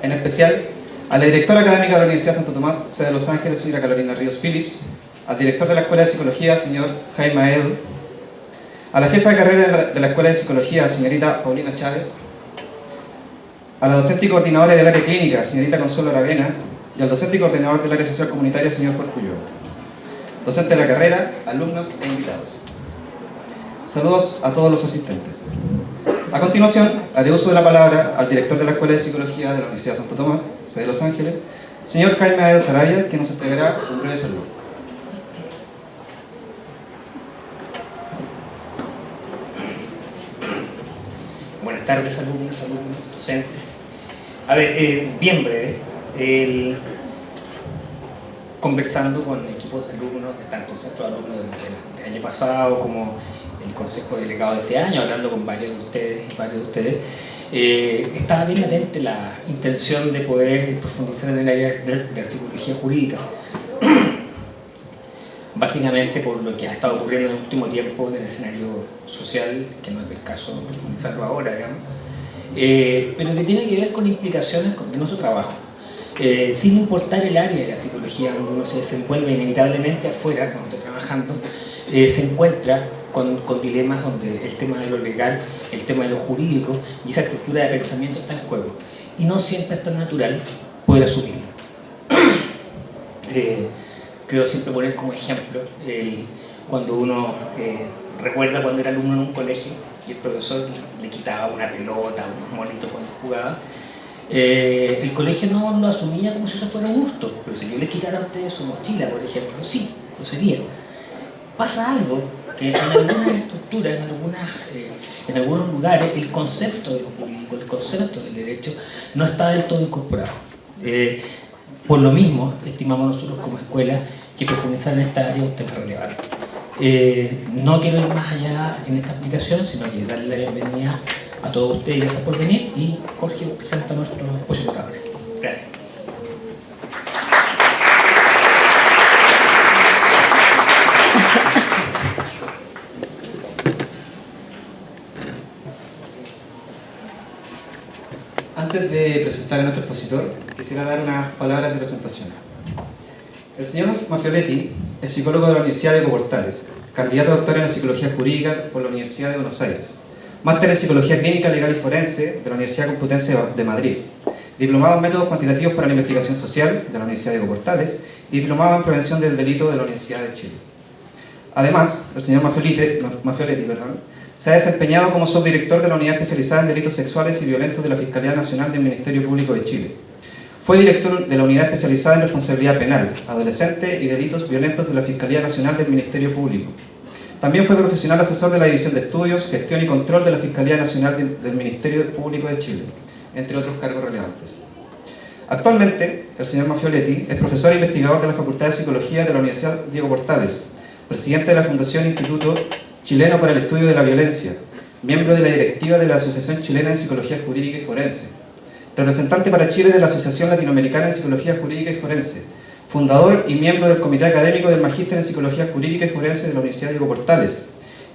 en especial a la directora académica de la Universidad Santo Tomás, sede de Los Ángeles, señora Carolina Ríos Phillips, al director de la Escuela de Psicología, señor Jaime Aedo, a la jefa de carrera de la Escuela de Psicología, señorita Paulina Chávez, a la docente y coordinadora del área clínica, señorita Consuelo Aravena, y al docente y coordinador del área social comunitaria, señor Jorge Ulloa. Docente de la carrera, alumnos e invitados. Saludos a todos los asistentes. A continuación, haré uso de la palabra al director de la Escuela de Psicología de la Universidad Santo Tomás, sede de Los Ángeles, señor Jaime Aedo Sarabia, que nos entregará un breve saludo. Buenas tardes, alumnos, docentes. A ver, bien breve. Conversando con equipos de alumnos, de tanto centros de alumnos del año pasado como el consejo delegado de este año, hablando con varios de ustedes, estaba bien latente la intención de poder profundizar en el área de la psicología jurídica. Básicamente por lo que ha estado ocurriendo en el último tiempo en el escenario social, que no es del caso de profundizarlo ahora, digamos, pero que tiene que ver con implicaciones de nuestro trabajo. Sin importar el área de la psicología donde uno se desenvuelve inevitablemente afuera, cuando está trabajando, se encuentra con dilemas donde el tema de lo legal, el tema de lo jurídico y esa estructura de pensamiento está en juego. Y no siempre es tan natural poder asumirlo. Creo siempre poner como ejemplo cuando uno recuerda cuando era alumno en un colegio y el profesor le quitaba una pelota, unos monitos cuando jugaba. El colegio no lo asumía como si eso fuera un gusto, pero si yo les quitara a ustedes su mochila, por ejemplo, sí, lo sería. Pasa algo que en algunas estructuras, en algunos lugares, el concepto de lo jurídico, el concepto del derecho no está del todo incorporado. Por lo mismo, estimamos nosotros como escuela que profundizar en esta área es relevante. No quiero ir más allá en esta explicación, sino que darle la bienvenida a todos ustedes, gracias por venir, y Jorge presenta a nuestros expositores. Gracias. Antes de presentar a nuestro expositor, quisiera dar unas palabras de presentación. El señor Maffioletti es psicólogo de la Universidad de Portales, candidato a doctor en Psicología Jurídica por la Universidad de Buenos Aires, máster en Psicología Clínica, Legal y Forense de la Universidad Complutense de Madrid, diplomado en Métodos Cuantitativos para la Investigación Social de la Universidad de Portales y diplomado en Prevención del Delito de la Universidad de Chile. Además, el señor Maffioletti se ha desempeñado como subdirector de la Unidad Especializada en Delitos Sexuales y Violentos de la Fiscalía Nacional del Ministerio Público de Chile. Fue director de la Unidad Especializada en Responsabilidad Penal, Adolescente y Delitos Violentos de la Fiscalía Nacional del Ministerio Público. También fue profesional asesor de la División de Estudios, Gestión y Control de la Fiscalía Nacional del Ministerio Público de Chile, entre otros cargos relevantes. Actualmente, el señor Maffioletti es profesor e investigador de la Facultad de Psicología de la Universidad Diego Portales, presidente de la Fundación Instituto Chileno para el Estudio de la Violencia, miembro de la directiva de la Asociación Chilena de Psicología Jurídica y Forense, representante para Chile de la Asociación Latinoamericana de Psicología Jurídica y Forense, fundador y miembro del Comité Académico del Magíster en Psicología Jurídica y Forense de la Universidad Diego Portales,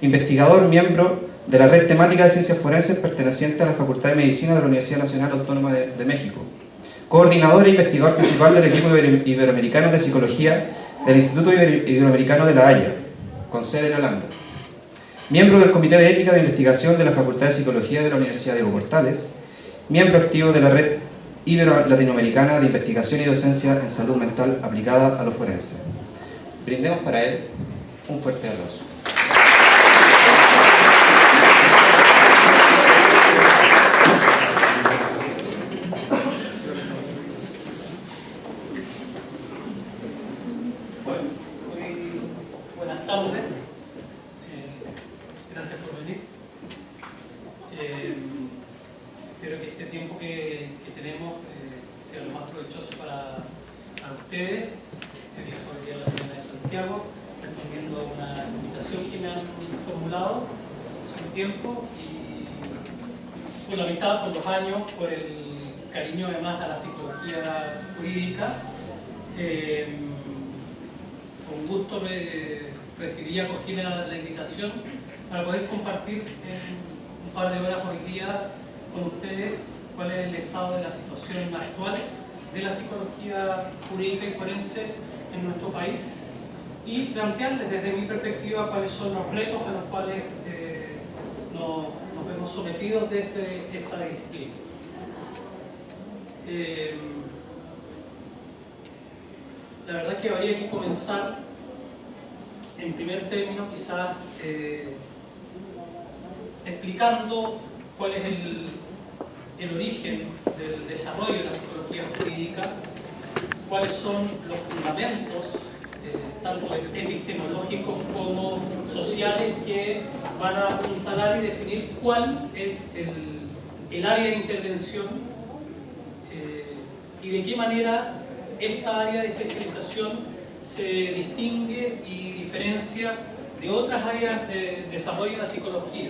investigador, miembro de la Red Temática de Ciencias Forenses perteneciente a la Facultad de Medicina de la Universidad Nacional Autónoma de México, coordinador e investigador principal del equipo iberoamericano de Psicología del Instituto Iberoamericano de La Haya, con sede en Holanda, miembro del Comité de Ética de Investigación de la Facultad de Psicología de la Universidad Diego Portales, miembro activo de la Red Ibero-Latinoamericana de Investigación y Docencia en Salud Mental aplicada a los forenses. Brindemos para él un fuerte aplauso. Buenas tardes. Gracias por venir. Espero que este tiempo que tenemos sea lo más provechoso para ustedes. Este día fue el Día de la Ciudad de Santiago, respondiendo a una invitación que me han formulado hace un tiempo y por la amistad, por los años, por el cariño además a la psicología jurídica. Con gusto recibí y acogí la invitación para poder compartir un par de horas hoy día con ustedes cuál es el estado de la situación actual de la psicología jurídica y forense en nuestro país y plantearles desde mi perspectiva cuáles son los retos a los cuales nos vemos sometidos desde esta disciplina. La verdad es que habría que comenzar en primer término quizás explicando cuál es el origen del desarrollo de la psicología jurídica, cuáles son los fundamentos tanto epistemológicos como sociales que van a apuntalar y definir cuál es el área de intervención y de qué manera esta área de especialización se distingue y diferencia de otras áreas de desarrollo de la psicología.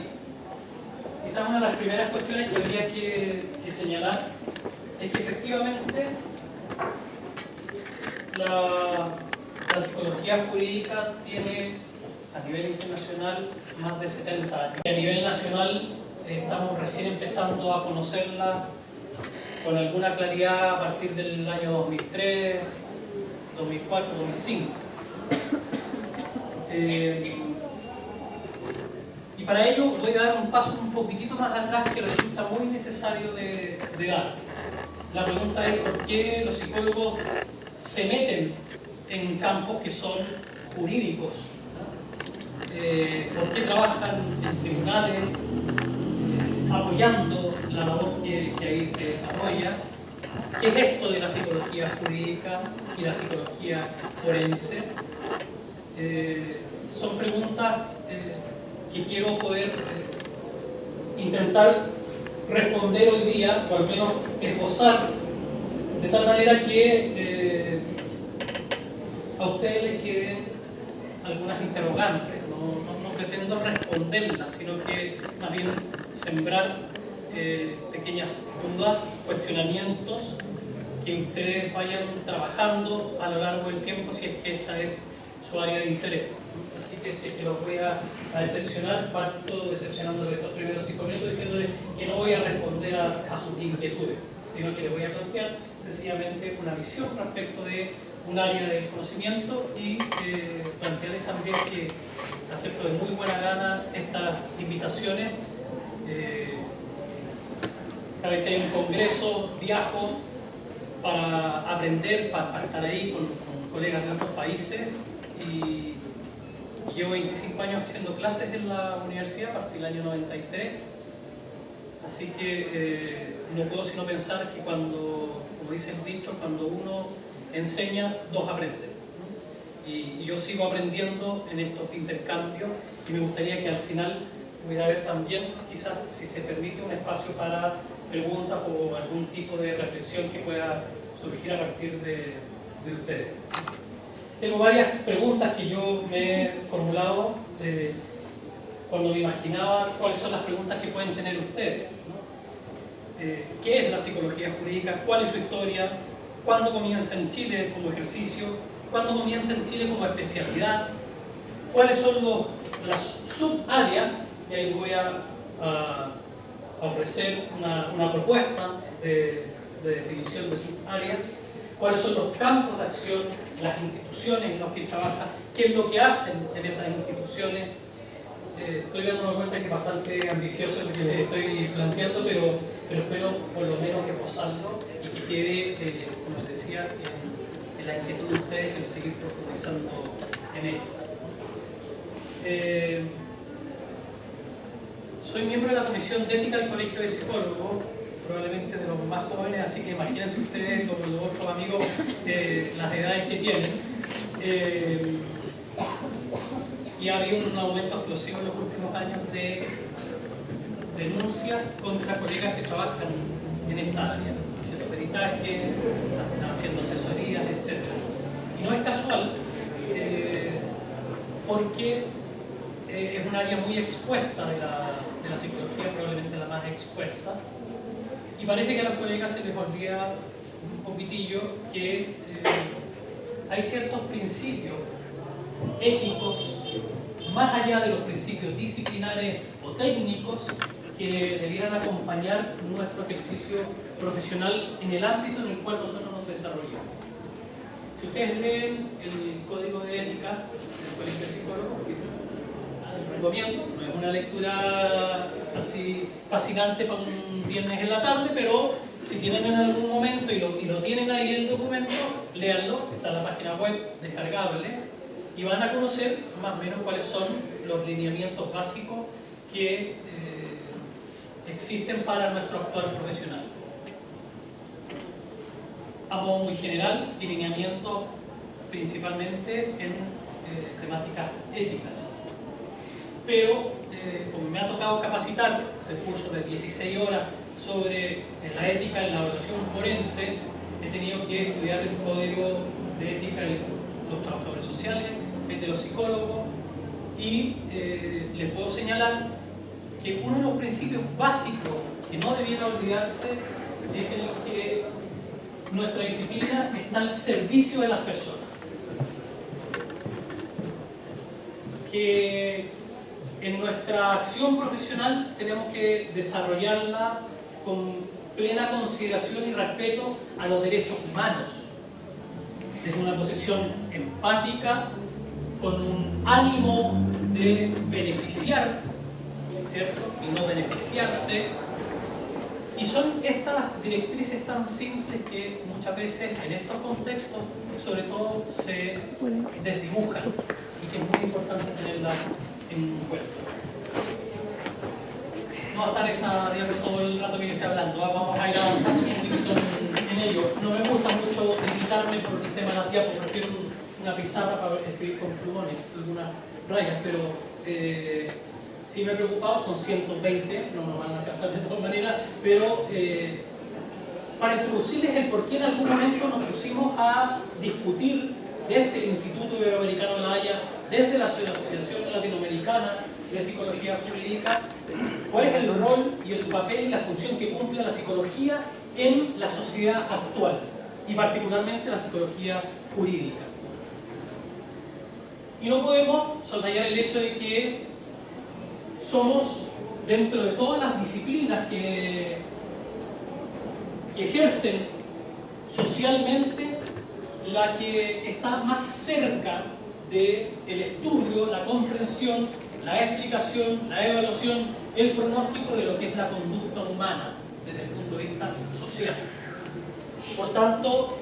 Quizás una de las primeras cuestiones que habría que señalar es que efectivamente la psicología jurídica tiene a nivel internacional más de 70 años. Y a nivel nacional estamos recién empezando a conocerla con alguna claridad a partir del año 2003, 2004, 2005. Y para ello voy a dar un paso un poquitito más atrás que resulta muy necesario de dar. La pregunta es por qué los psicólogos se meten en campos que son jurídicos. ¿Por qué trabajan en tribunales apoyando la labor que ahí se desarrolla? ¿Qué es esto de la psicología jurídica y la psicología forense? Son preguntas que quiero poder intentar responder hoy día, o al menos esbozar, de tal manera que a ustedes les queden algunas interrogantes. No pretendo responderlas, sino que más bien sembrar pequeñas dudas, cuestionamientos que ustedes vayan trabajando a lo largo del tiempo si es que esta es su área de interés. Así que si es que los voy a decepcionar, parto decepcionando de estos primeros 5 minutos diciéndoles que no voy a responder a sus inquietudes, sino que les voy a plantear sencillamente una visión respecto de un área del conocimiento y plantearles también que acepto de muy buena gana estas invitaciones. Cada vez que hay un congreso, viajo para aprender, para estar ahí con colegas de otros países y llevo 25 años haciendo clases en la universidad a partir del año 93, así que no puedo sino pensar que cuando, como dice el dicho, cuando uno enseña, dos aprenden. Y yo sigo aprendiendo en estos intercambios y me gustaría que al final pudiera haber también, quizás si se permite, un espacio para preguntas o algún tipo de reflexión que pueda surgir a partir de ustedes. Tengo varias preguntas que yo me he formulado cuando me imaginaba cuáles son las preguntas que pueden tener ustedes, ¿no? ¿Qué es la psicología jurídica? ¿Cuál es su historia? ¿Cuándo comienza en Chile como ejercicio? ¿Cuándo comienza en Chile como especialidad? ¿Cuáles son las subáreas? Y ahí voy a ofrecer una propuesta de definición de subáreas. ¿Cuáles son los campos de acción, las instituciones en las que trabajan? ¿Qué es lo que hacen en esas instituciones? Estoy dándome cuenta que es bastante ambicioso lo que les estoy planteando, pero espero por lo menos esbozarlo y que quede, como les decía, en la inquietud de ustedes en seguir profundizando en ello. Soy miembro de la Comisión de Ética del Colegio de Psicólogos, probablemente de los más jóvenes, así que imagínense ustedes, los otros amigos, las edades que tienen. Y ha habido un aumento explosivo en los últimos años de denuncias contra colegas que trabajan en esta área, haciendo peritaje, haciendo asesorías, etc. Y no es casual, porque es un área muy expuesta de la psicología, probablemente la más expuesta, y parece que a los colegas se les olvida un poquitillo que hay ciertos principios éticos, más allá de los principios disciplinares o técnicos, que debieran acompañar nuestro ejercicio profesional en el ámbito en el cual nosotros nos desarrollamos. Si ustedes leen el Código de Ética del Colegio de Psicólogos, que se los recomiendo, no es una lectura así fascinante para un viernes en la tarde, pero si tienen en algún momento y lo tienen ahí el documento, léanlo, está en la página web descargable, y van a conocer más o menos cuáles son los lineamientos básicos que existen para nuestro actuar profesional. A modo muy general, y lineamientos principalmente en temáticas éticas. Pero, como me ha tocado capacitar, ese curso de 16 horas sobre la ética en la evaluación forense, he tenido que estudiar el código de ética de los trabajadores sociales, el de los psicólogos, y les puedo señalar que uno de los principios básicos que no debiera olvidarse es el que nuestra disciplina está al servicio de las personas. Que en nuestra acción profesional tenemos que desarrollarla con plena consideración y respeto a los derechos humanos, desde una posición empática, con un ánimo de beneficiar, ¿cierto? Y no beneficiarse. Y son estas directrices tan simples que muchas veces en estos contextos, sobre todo, se desdibujan y que es muy importante tenerlas en cuenta. No va a estar esa, digamos, todo el rato que yo estoy hablando, vamos a ir avanzando un poquito en ello. No me gusta mucho limitarme por el tema de las diapos, prefiero una pizarra para escribir con plumones, algunas rayas, pero sí me he preocupado, son 120, no nos van a alcanzar de todas maneras, pero para introducirles el por qué en algún momento nos pusimos a discutir desde el Instituto Iberoamericano de La Haya, desde la Asociación Latinoamericana de Psicología Jurídica, cuál es el rol y el papel y la función que cumple la psicología en la sociedad actual, y particularmente la psicología jurídica. Y no podemos soslayar el hecho de que somos, dentro de todas las disciplinas que ejercen socialmente, la que está más cerca del estudio, la comprensión, la explicación, la evaluación, el pronóstico de lo que es la conducta humana desde el punto de vista social. Por tanto,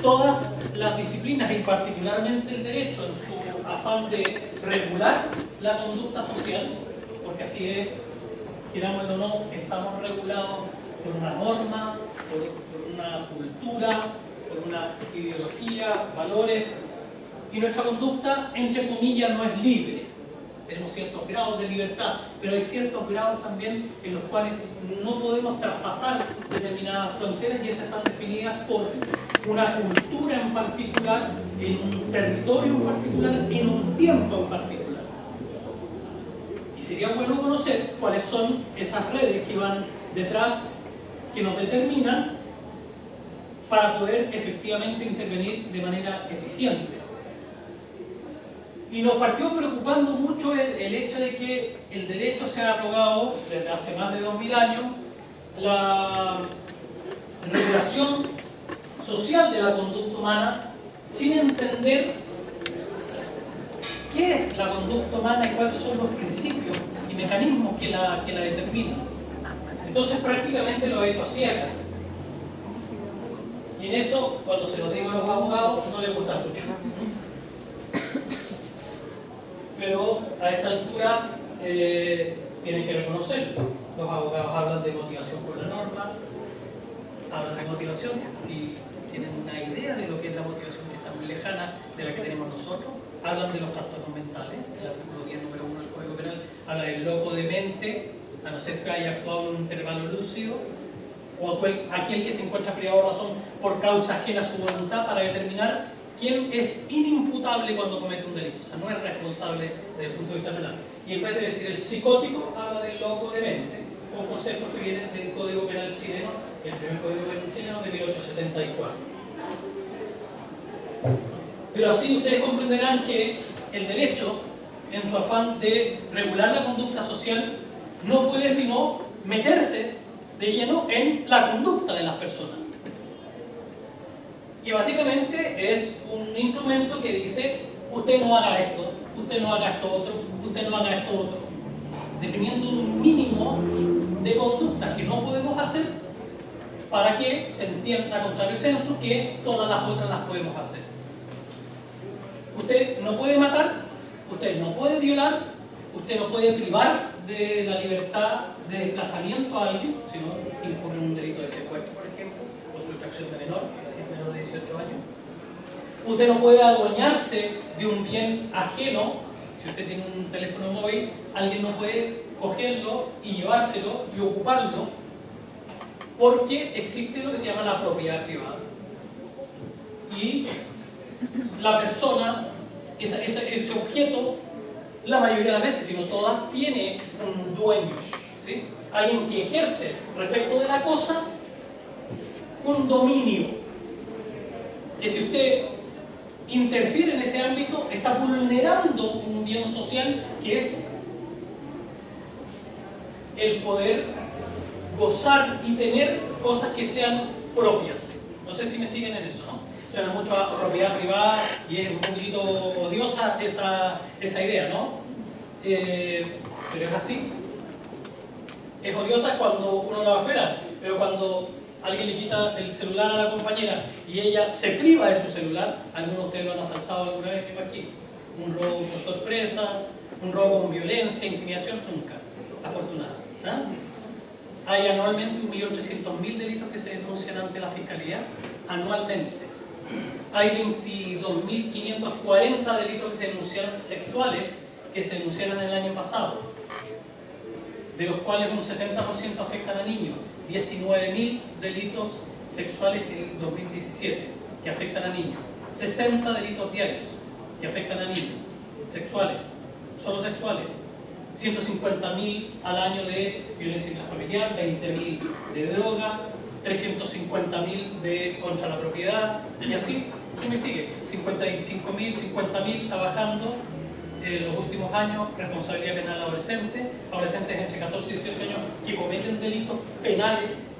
todas las disciplinas, y particularmente el derecho, en su afán de regular la conducta social, porque así es, queramos o no, estamos regulados por una norma, por una cultura, por una ideología, valores, y nuestra conducta, entre comillas, no es libre. Tenemos ciertos grados de libertad, pero hay ciertos grados también en los cuales no podemos traspasar determinadas fronteras, y esas están definidas por una cultura en particular, en un territorio en particular, en un tiempo en particular. Y sería bueno conocer cuáles son esas redes que van detrás, que nos determinan para poder efectivamente intervenir de manera eficiente. Y nos partió preocupando mucho el hecho de que el derecho se ha arrogado desde hace más de 2000 años la regulación social de la conducta humana, sin entender qué es la conducta humana y cuáles son los principios y mecanismos que la determinan. Entonces prácticamente lo he hecho a ciegas. Y en eso, cuando se lo digo a los abogados, no les gusta mucho. Pero a esta altura tienen que reconocerlo. Los abogados hablan de motivación por la norma, hablan de motivación y tienen una idea de lo que es la motivación, que está muy lejana de la que tenemos nosotros. Hablan de los trastornos mentales, el artículo 10, número 1 del Código Penal habla del loco de mente, a no ser que haya actuado en un intervalo lúcido, o aquel que se encuentra privado de razón por causa ajena a su voluntad, para determinar quién es inimputable cuando comete un delito, o sea, no es responsable desde el punto de vista penal. Y en vez de decir el psicótico, habla del loco de mente, con conceptos que vienen del Código Penal chileno, el primer Código Penal chileno de 1874. Pero así ustedes comprenderán que el derecho en su afán de regular la conducta social, no puede sino meterse de lleno en la conducta de las personas. Y básicamente es un instrumento que dice: usted no haga esto, usted no haga esto otro, usted no haga esto otro, definiendo un mínimo de conductas que no podemos hacer para que se entienda, contrario al censo, que todas las otras las podemos hacer. Usted no puede matar, usted no puede violar, usted no puede privar de la libertad de desplazamiento a alguien, sino incurre en un delito de secuestro, por ejemplo, o sustracción de menor, si es menor de 18 años. Usted no puede adueñarse de un bien ajeno. Si usted tiene un teléfono móvil, alguien no puede cogerlo y llevárselo y ocuparlo, porque existe lo que se llama la propiedad privada. Y la persona, ese objeto, la mayoría de las veces, si no todas, tiene un dueño, ¿sí? Alguien que ejerce respecto de la cosa un dominio, que si usted interfiere en ese ámbito, está vulnerando un bien social que es el poder gozar y tener cosas que sean propias. No sé si me siguen en eso, ¿no? Suena mucho a propiedad privada y es un poquito odiosa esa idea, ¿no? Pero es así. Es odiosa cuando uno la va afuera, pero cuando alguien le quita el celular a la compañera y ella se priva de su celular, algunos de ustedes lo han asaltado alguna vez aquí. Un robo por sorpresa, un robo con violencia, intimidación, nunca. Afortunado. ¿Ah? Hay anualmente 1.800.000 delitos que se denuncian ante la Fiscalía, anualmente. Hay 22.540 delitos que se denunciaron, sexuales, que se denunciaron el año pasado, de los cuales un 70% afectan a niños. 19.000 delitos sexuales en 2017 que afectan a niños. 60 delitos diarios que afectan a niños, sexuales, solo sexuales. 150.000 al año de violencia intrafamiliar, 20.000 de droga, 350.000 de contra la propiedad, y así, eso me sigue. 55.000, 50.000 está bajando en los últimos años. Responsabilidad penal adolescente, adolescentes entre 14 y 18 años que cometen delitos penales,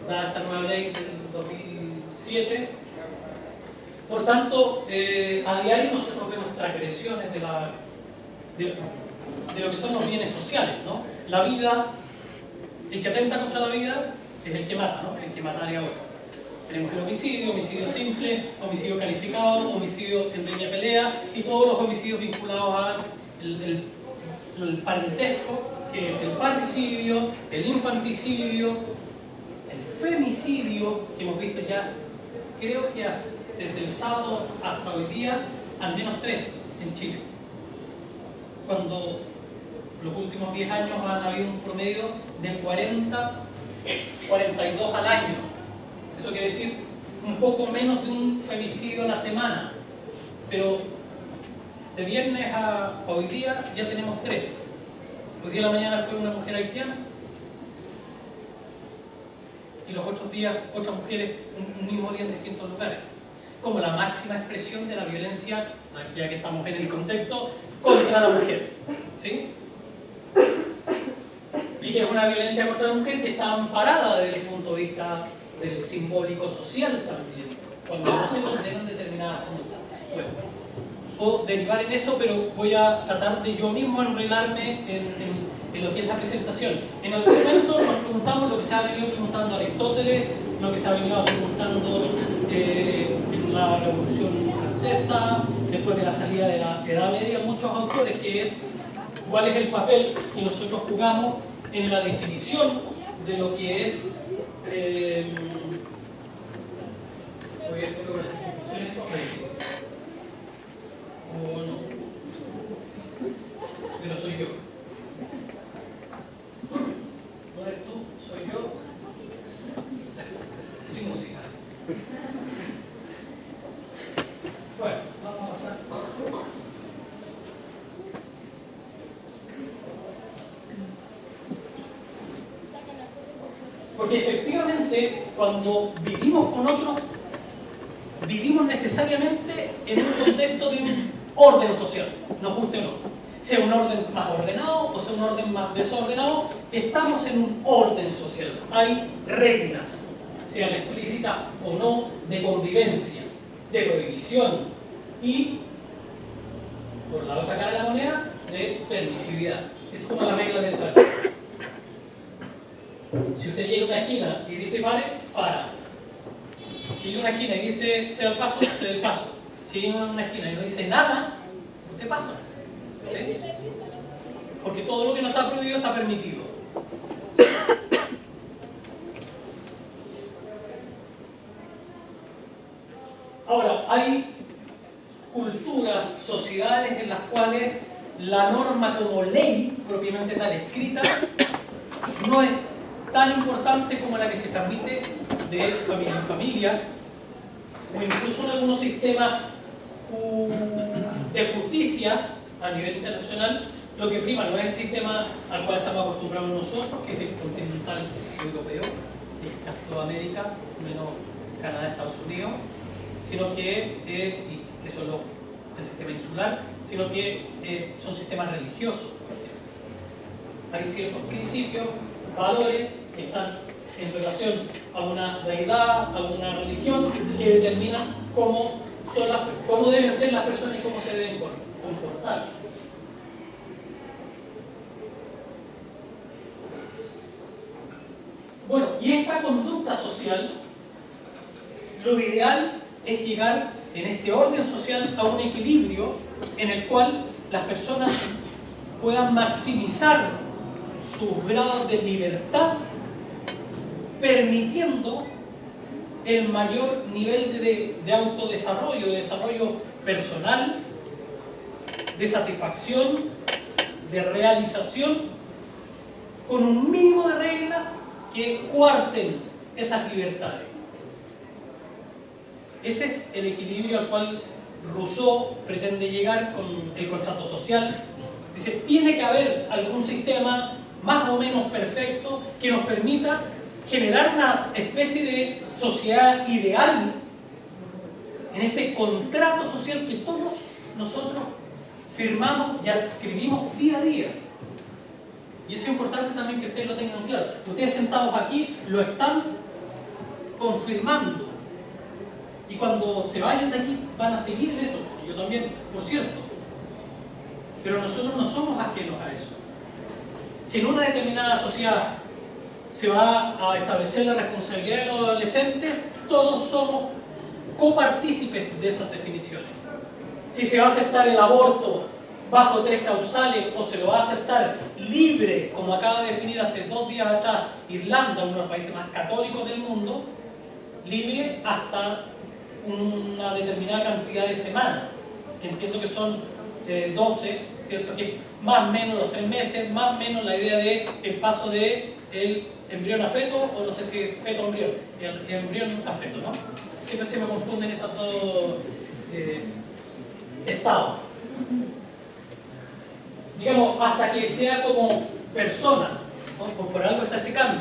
dada esta nueva ley del 2007. Por tanto, a diario nosotros vemos transgresiones de lo que son los bienes sociales, ¿no? La vida, el que atenta contra la vida es el que mata, ¿no? El que mataría a otro. Tenemos el homicidio, homicidio simple, homicidio calificado, homicidio en riña pelea y todos los homicidios vinculados al parentesco, que es el parricidio, el infanticidio, el femicidio, que hemos visto ya, creo que desde el sábado hasta hoy día, al menos 3 en Chile. Cuando los últimos 10 años han habido un promedio de 42 al año. Eso quiere decir un poco menos de un femicidio a la semana. Pero de viernes a hoy día ya tenemos 3. Hoy día a la mañana fue una mujer haitiana. Y los otros días otras mujeres, un mismo día en distintos lugares. Como la máxima expresión de la violencia, ya que estamos en el contexto, contra la mujer. ¿Sí? Y que es una violencia contra la mujer que está amparada desde el punto de vista del simbólico social también, cuando no se condenan determinadas conductas. Bueno, puedo derivar en eso, pero voy a tratar de yo mismo enredarme en lo que es la presentación. En algún momento nos preguntamos lo que se ha venido preguntando Aristóteles, lo que se ha venido preguntando en la Revolución Francesa, después de la salida de la Edad Media, muchos autores, que es cuál es el papel que nosotros jugamos en la definición de lo que es voy a hacerlo o no, pero soy yo. No eres tú, soy yo, sin música. Bueno, vamos a pasar. Porque efectivamente, cuando vivimos con otros, vivimos necesariamente en un contexto de un orden social, nos guste o no. sea un orden más ordenado o sea un orden más desordenado, estamos en un orden social. Hay reglas, sean explícitas o no, de convivencia, de prohibición y, por la otra cara de la moneda, de permisividad. Esto es como la regla del tráfico. Si usted llega a una esquina y dice pare, para. Si llega a una esquina y dice se da el paso, se da el paso. Si llega a una esquina y no dice nada, usted pasa. ¿Sí? Porque todo lo que no está prohibido está permitido. Ahora, hay culturas, sociedades en las cuales la norma como ley propiamente tal escrita no es tan importante como la que se transmite de familia en familia, o incluso en algunos sistemas de justicia a nivel internacional. Lo que prima no es el sistema al cual estamos acostumbrados nosotros, que es el continental europeo, que es casi toda América, menos Canadá, Estados Unidos, sino que son el sistema insular, sino que son sistemas religiosos. Hay ciertos principios, valores que están en relación a una deidad, a una religión, que determinan cómo deben ser las personas y cómo se deben comportar. Bueno, y esta conducta social, lo ideal es llegar en este orden social a un equilibrio en el cual las personas puedan maximizar sus grados de libertad, permitiendo el mayor nivel de autodesarrollo, de desarrollo personal, de satisfacción, de realización, con un mínimo de reglas que cuarten esas libertades. Ese es el equilibrio al cual Rousseau pretende llegar con el contrato social. Dice, tiene que haber algún sistema más o menos perfecto que nos permita generar una especie de sociedad ideal en este contrato social que todos nosotros firmamos y adscribimos día a día. Y eso es importante también que ustedes lo tengan claro. Ustedes sentados aquí lo están confirmando. Y cuando se vayan de aquí van a seguir en eso. Yo también, por cierto. Pero nosotros no somos ajenos a eso. Si en una determinada sociedad se va a establecer la responsabilidad de los adolescentes, todos somos copartícipes de esas definiciones. Si se va a aceptar el aborto bajo 3 causales o se lo va a aceptar libre, como acaba de definir hace 2 días atrás Irlanda, uno de los países más católicos del mundo, libre hasta una determinada cantidad de semanas, que entiendo que son 12, ¿cierto? Que más o menos los 3 meses, más o menos la idea de el paso de el embrión a feto, o no sé si feto o embrión, el embrión a feto, ¿no? Siempre se me confunden esos dos estados. Digamos, hasta que sea como persona, ¿no? Por algo está ese cambio.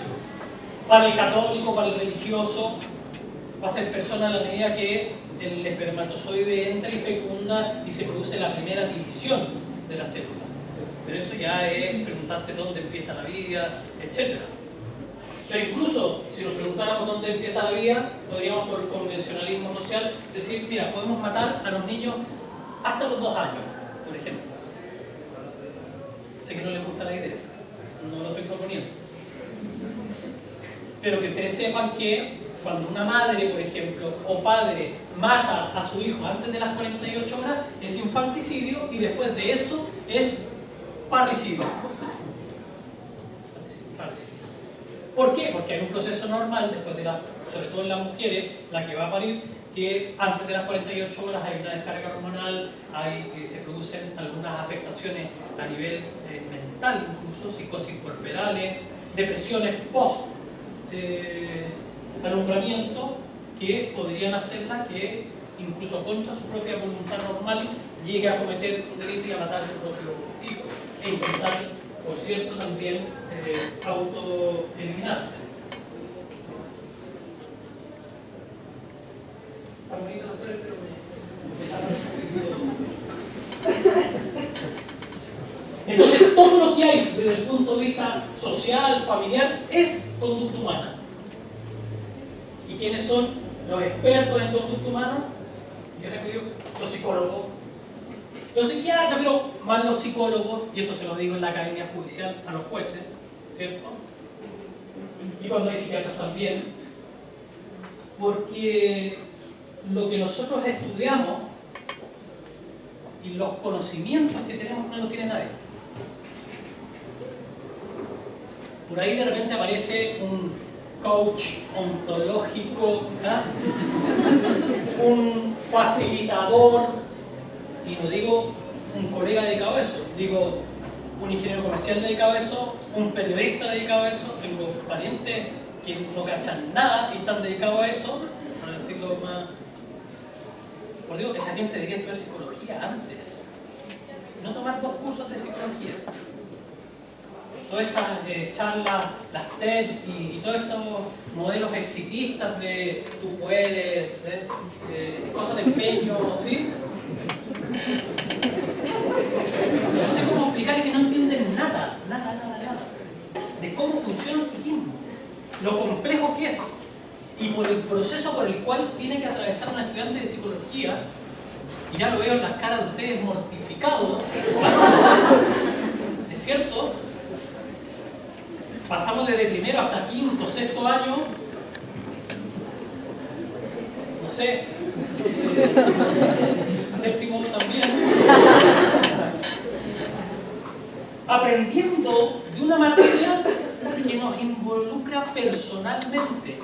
Para el católico, para el religioso, va a ser persona a la medida que el espermatozoide entra y fecunda y se produce la primera división de la célula. Pero eso ya es preguntarse dónde empieza la vida, etc. Pero incluso, si nos preguntáramos dónde empieza la vida, podríamos por convencionalismo social decir, mira, podemos matar a los niños hasta los 2 años, por ejemplo. Sé que no les gusta la idea, no lo estoy proponiendo. Pero que ustedes sepan que cuando una madre, por ejemplo, o padre mata a su hijo antes de las 48 horas, es infanticidio, y después de eso es parricidio. ¿Por qué? Porque hay un proceso normal, después de sobre todo en las mujeres, la que va a parir, que antes de las 48 horas hay una descarga hormonal, se producen algunas afectaciones a nivel mental, incluso psicosis corporales, depresiones post alumbramiento, que podrían hacerla que incluso contra su propia voluntad normal llegue a cometer un delito y a matar a su propio hijo, e intentar, por cierto, también autoeliminarse. Está bonito los tres, pero me está Entonces, todo lo que hay desde el punto de vista social, familiar, es conducta humana. ¿Y quiénes son los expertos en conducta humana? Yo siempre digo, los psicólogos. Los psiquiatras, pero más los psicólogos, y esto se lo digo en la academia judicial a los jueces, ¿cierto? Y cuando hay psiquiatras también, porque lo que nosotros estudiamos y los conocimientos que tenemos no los tiene nadie. Por ahí de repente aparece un coach ontológico, ¿ah? Un facilitador, y no digo un colega dedicado a eso, digo un ingeniero comercial dedicado a eso, un periodista dedicado a eso, tengo parientes que no cachan nada y están dedicados a eso, para decirlo más... Por digo que esa gente debería estudiar psicología antes, no tomar 2 cursos de psicología. Todas estas charlas, las TED y todos estos modelos exitistas de tú puedes, cosas de empeño, ¿sí? No sé cómo explicar que no entienden nada de cómo funciona el psiquismo, lo complejo que es y por el proceso por el cual tiene que atravesar un estudiante de psicología, y ya lo veo en las caras de ustedes mortificados, ¿es cierto? Pasamos desde primero hasta quinto, sexto año, no sé, séptimo también, aprendiendo de una materia que nos involucra personalmente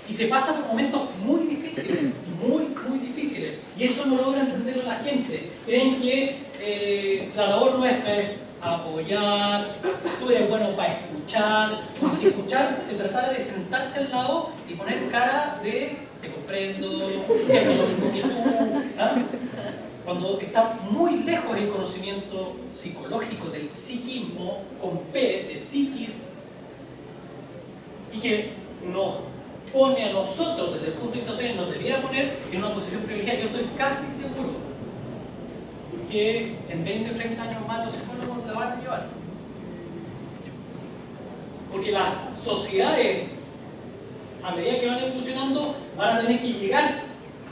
y se pasa por momentos muy difíciles, muy difíciles, y eso no logra entenderlo la gente. Creen que la labor nuestra es apoyar, tú eres bueno para escuchar, como si escuchar se tratara de sentarse al lado y poner cara de te comprendo, siento lo mismo que tú, ¿ah? Cuando está muy lejos el conocimiento psicológico del psiquismo, con P, de psiquis, y que nos pone a nosotros desde el punto de vista social, nos debiera poner en una posición privilegiada. Yo estoy casi seguro que en 20 o 30 años más los psicólogos la van a llevar. Porque las sociedades, a medida que van evolucionando, van a tener que llegar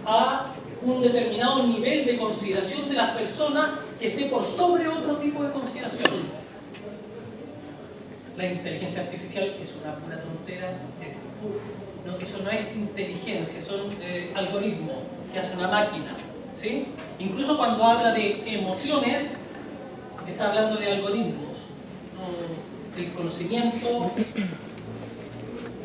a un determinado nivel de consideración de las personas que esté por sobre otro tipo de consideración. La inteligencia artificial es una pura tontera. No, eso no es inteligencia, son algoritmos que hace una máquina, ¿sí? Incluso cuando habla de emociones, está hablando de algoritmos, ¿no? El conocimiento,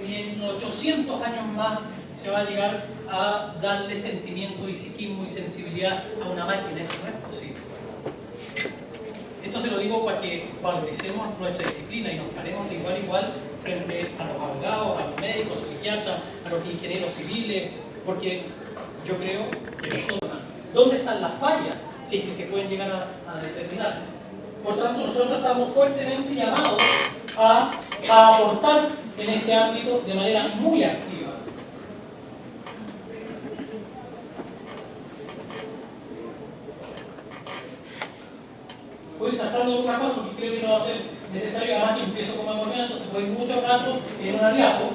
en 800 años más se va a llegar a darle sentimiento y psiquismo y sensibilidad a una máquina. Eso no es posible. Esto se lo digo para que valoricemos nuestra disciplina y nos paremos de igual a igual frente a los abogados, a los médicos, a los psiquiatras, a los ingenieros civiles, porque yo creo que nosotros, ¿dónde están las fallas? Si es que se pueden llegar a determinar. Por tanto, nosotros estamos fuertemente llamados a aportar en este ámbito de manera muy activa. Voy saltando algunas cosas porque creo que no va a ser necesario, además que empiezo como mañana, entonces voy mucho rato en un diapo.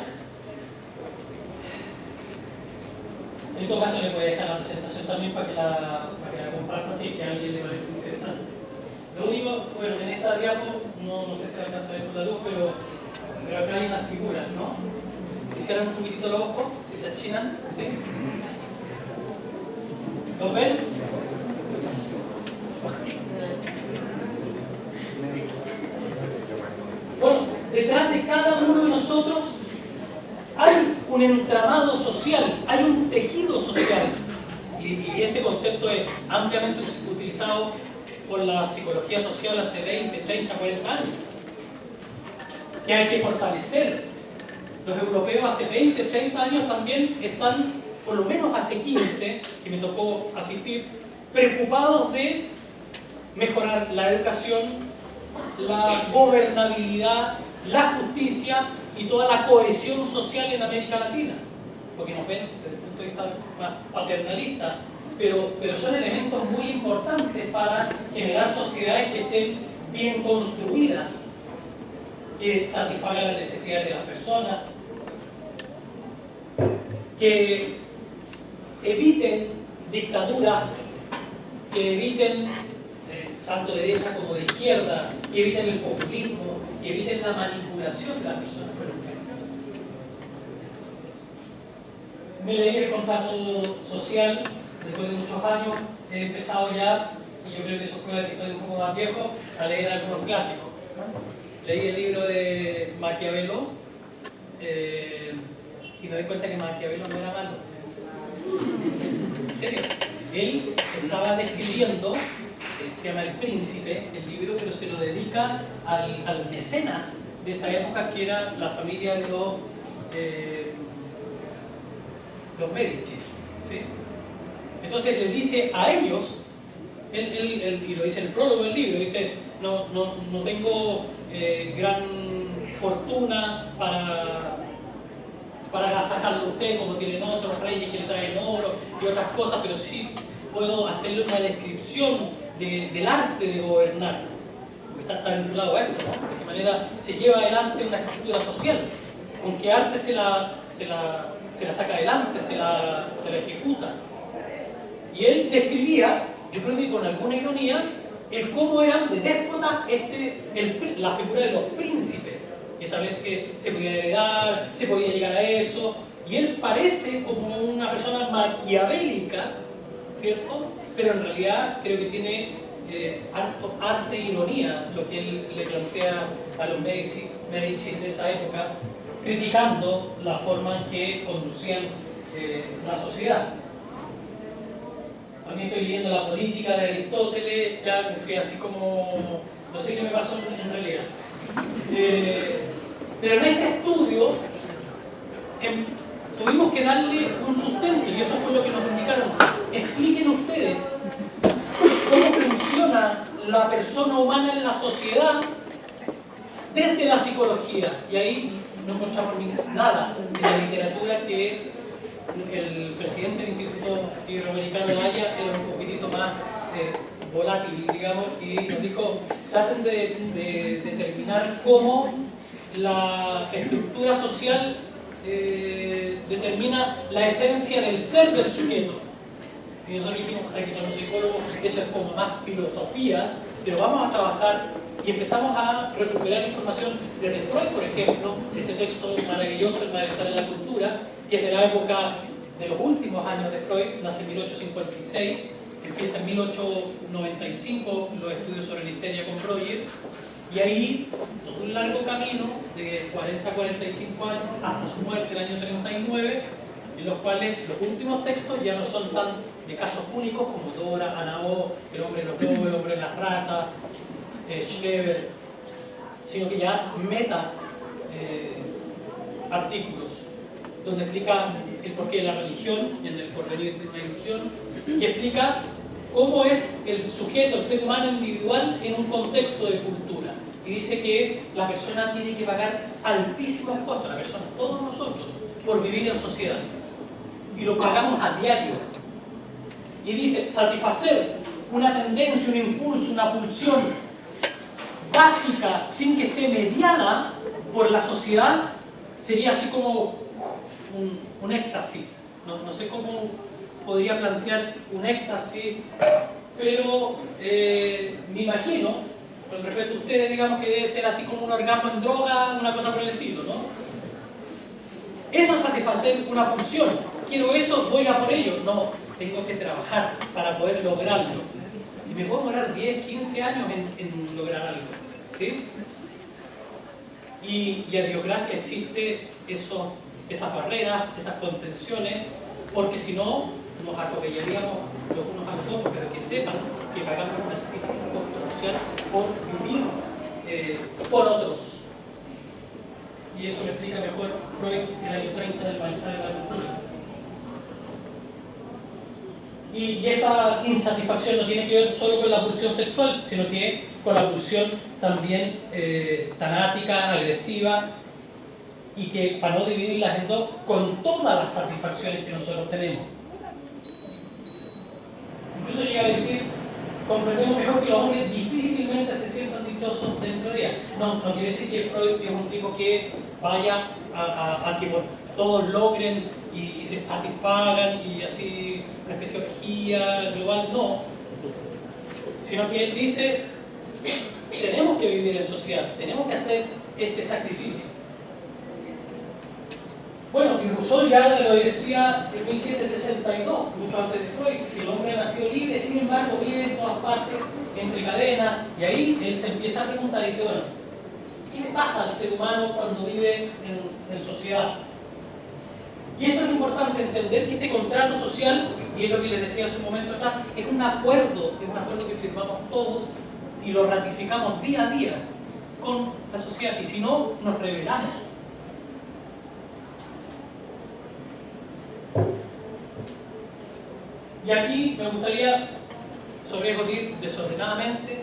En todo caso, le voy a dejar la presentación también para que la compartan si es que a alguien le parece interesante. Lo único, bueno, en esta diapo, no sé si alcanza a ver con la luz, pero acá hay unas figuras, ¿no? Si cierran un poquitito los ojos, si se achinan, ¿sí? ¿Los ven? Bueno, detrás de cada uno de nosotros hay un entramado social, hay un tejido social. Y este concepto es ampliamente utilizado por la psicología social hace 20, 30, 40 años. Que hay que fortalecer. Los europeos hace 20, 30 años también están, por lo menos hace 15, que me tocó asistir, preocupados de mejorar la educación, la gobernabilidad, la justicia y toda la cohesión social en América Latina, porque nos ven desde el punto de vista más paternalista, pero son elementos muy importantes para generar sociedades que estén bien construidas, que satisfagan las necesidades de las personas, que eviten dictaduras, que eviten tanto de derecha como de izquierda, que eviten el populismo, que eviten la manipulación de las personas por el frente. Me leí el contacto social después de muchos años, he empezado ya, y yo creo que eso prueba que estoy un poco más viejo, a leer algunos clásicos. Leí el libro de Maquiavelo y me doy cuenta que Maquiavelo no era malo. En serio, él estaba describiendo, se llama El Príncipe, el libro, pero se lo dedica al mecenas de esa época, que era la familia de los Médicis, ¿sí? Entonces le dice a ellos, y lo dice en el prólogo del libro, dice, no tengo gran fortuna para agasajarlo a usted como tienen otros reyes que le traen oro y otras cosas, pero sí puedo hacerle una descripción del arte de gobernar, porque está vinculado a esto, ¿no? De qué manera se lleva adelante una estructura social, con qué arte se la saca adelante, se la ejecuta. Y él describía, yo creo que con alguna ironía, el cómo eran de déspotas la figura de los príncipes. Y establece que se podía heredar, se podía llegar a eso, y él parece como una persona maquiavélica, ¿cierto? Pero en realidad creo que tiene harto arte e ironía lo que él le plantea a los Medici de esa época, criticando la forma en que conducían la sociedad. También estoy leyendo La política de Aristóteles, ya me fui así como, no sé qué me pasó en realidad. Pero en este estudio tuvimos que darle un sustento, y eso fue lo que nos indicaron. Expliquen ustedes cómo funciona la persona humana en la sociedad desde la psicología. Y ahí no encontramos nada en la literatura que el presidente del Instituto Iberoamericano de La Haya era un poquitito más volátil, digamos, y nos dijo, traten de determinar cómo la estructura social determina la esencia del ser del sujeto. Y nosotros dijimos que somos psicólogos, eso es como más filosofía, pero vamos a trabajar y empezamos a recuperar información desde Freud, por ejemplo, este texto maravilloso, El malestar en la cultura, que es de la época de los últimos años de Freud, nace en 1856, empieza en 1895 los estudios sobre la histeria con Breuer, y ahí todo un largo camino de 40 a 45 años hasta su muerte el año 39, en los cuales los últimos textos ya no son tan de casos únicos como Dora, Anao, El hombre en los lobos, El hombre en las ratas, Schleber, sino que ya meta artículos donde explica el porqué de la religión, en El porvenir de una ilusión, y explica cómo es el sujeto, el ser humano individual en un contexto de cultura. Y dice que la persona tiene que pagar altísimos costos, la persona, todos nosotros, por vivir en sociedad. Y lo pagamos a diario. Y dice, satisfacer una tendencia, un impulso, una pulsión básica, sin que esté mediada por la sociedad, sería así como un éxtasis. No sé cómo podría plantear un éxtasis, pero me imagino, con respecto a ustedes, digamos que debe ser así como un orgasmo en droga, una cosa por el estilo, ¿no? Eso es satisfacer una pulsión. Quiero eso, voy a por ello. No, tengo que trabajar para poder lograrlo. Y me puedo demorar 10, 15 años en lograr algo, ¿sí? Y a Dios gracias existe esas barreras, esas contenciones, porque si no, nos atropellaríamos los unos a los otros, pero que sepan que pagamos un altísimo costo social por vivir por otros. Y eso lo explica mejor Freud en el año 30 del malestar de la cultura. Y esta insatisfacción no tiene que ver solo con la pulsión sexual, sino que con la pulsión también tanática, agresiva, y que para no dividirlas en dos, con todas las satisfacciones que nosotros tenemos. Incluso llega a decir, comprendemos mejor que los hombres difícilmente se sientan religiosos dentro de ella. No quiere decir que Freud es un tipo que vaya a que todos logren y se satisfagan y así una especie de orgía global, no. Sino que él dice, tenemos que vivir en sociedad, tenemos que hacer este sacrificio. Bueno, y Rousseau ya lo decía en 1762, mucho antes de Freud, que el hombre ha nacido libre, sin embargo vive en todas partes, entre cadenas, y ahí él se empieza a preguntar y dice, bueno, ¿qué le pasa al ser humano cuando vive en sociedad? Y esto es importante entender, que este contrato social, y es lo que les decía hace un momento acá, es un acuerdo que firmamos todos y lo ratificamos día a día con la sociedad, y si no, nos rebelamos. Y aquí me gustaría, sobre discutir desordenadamente,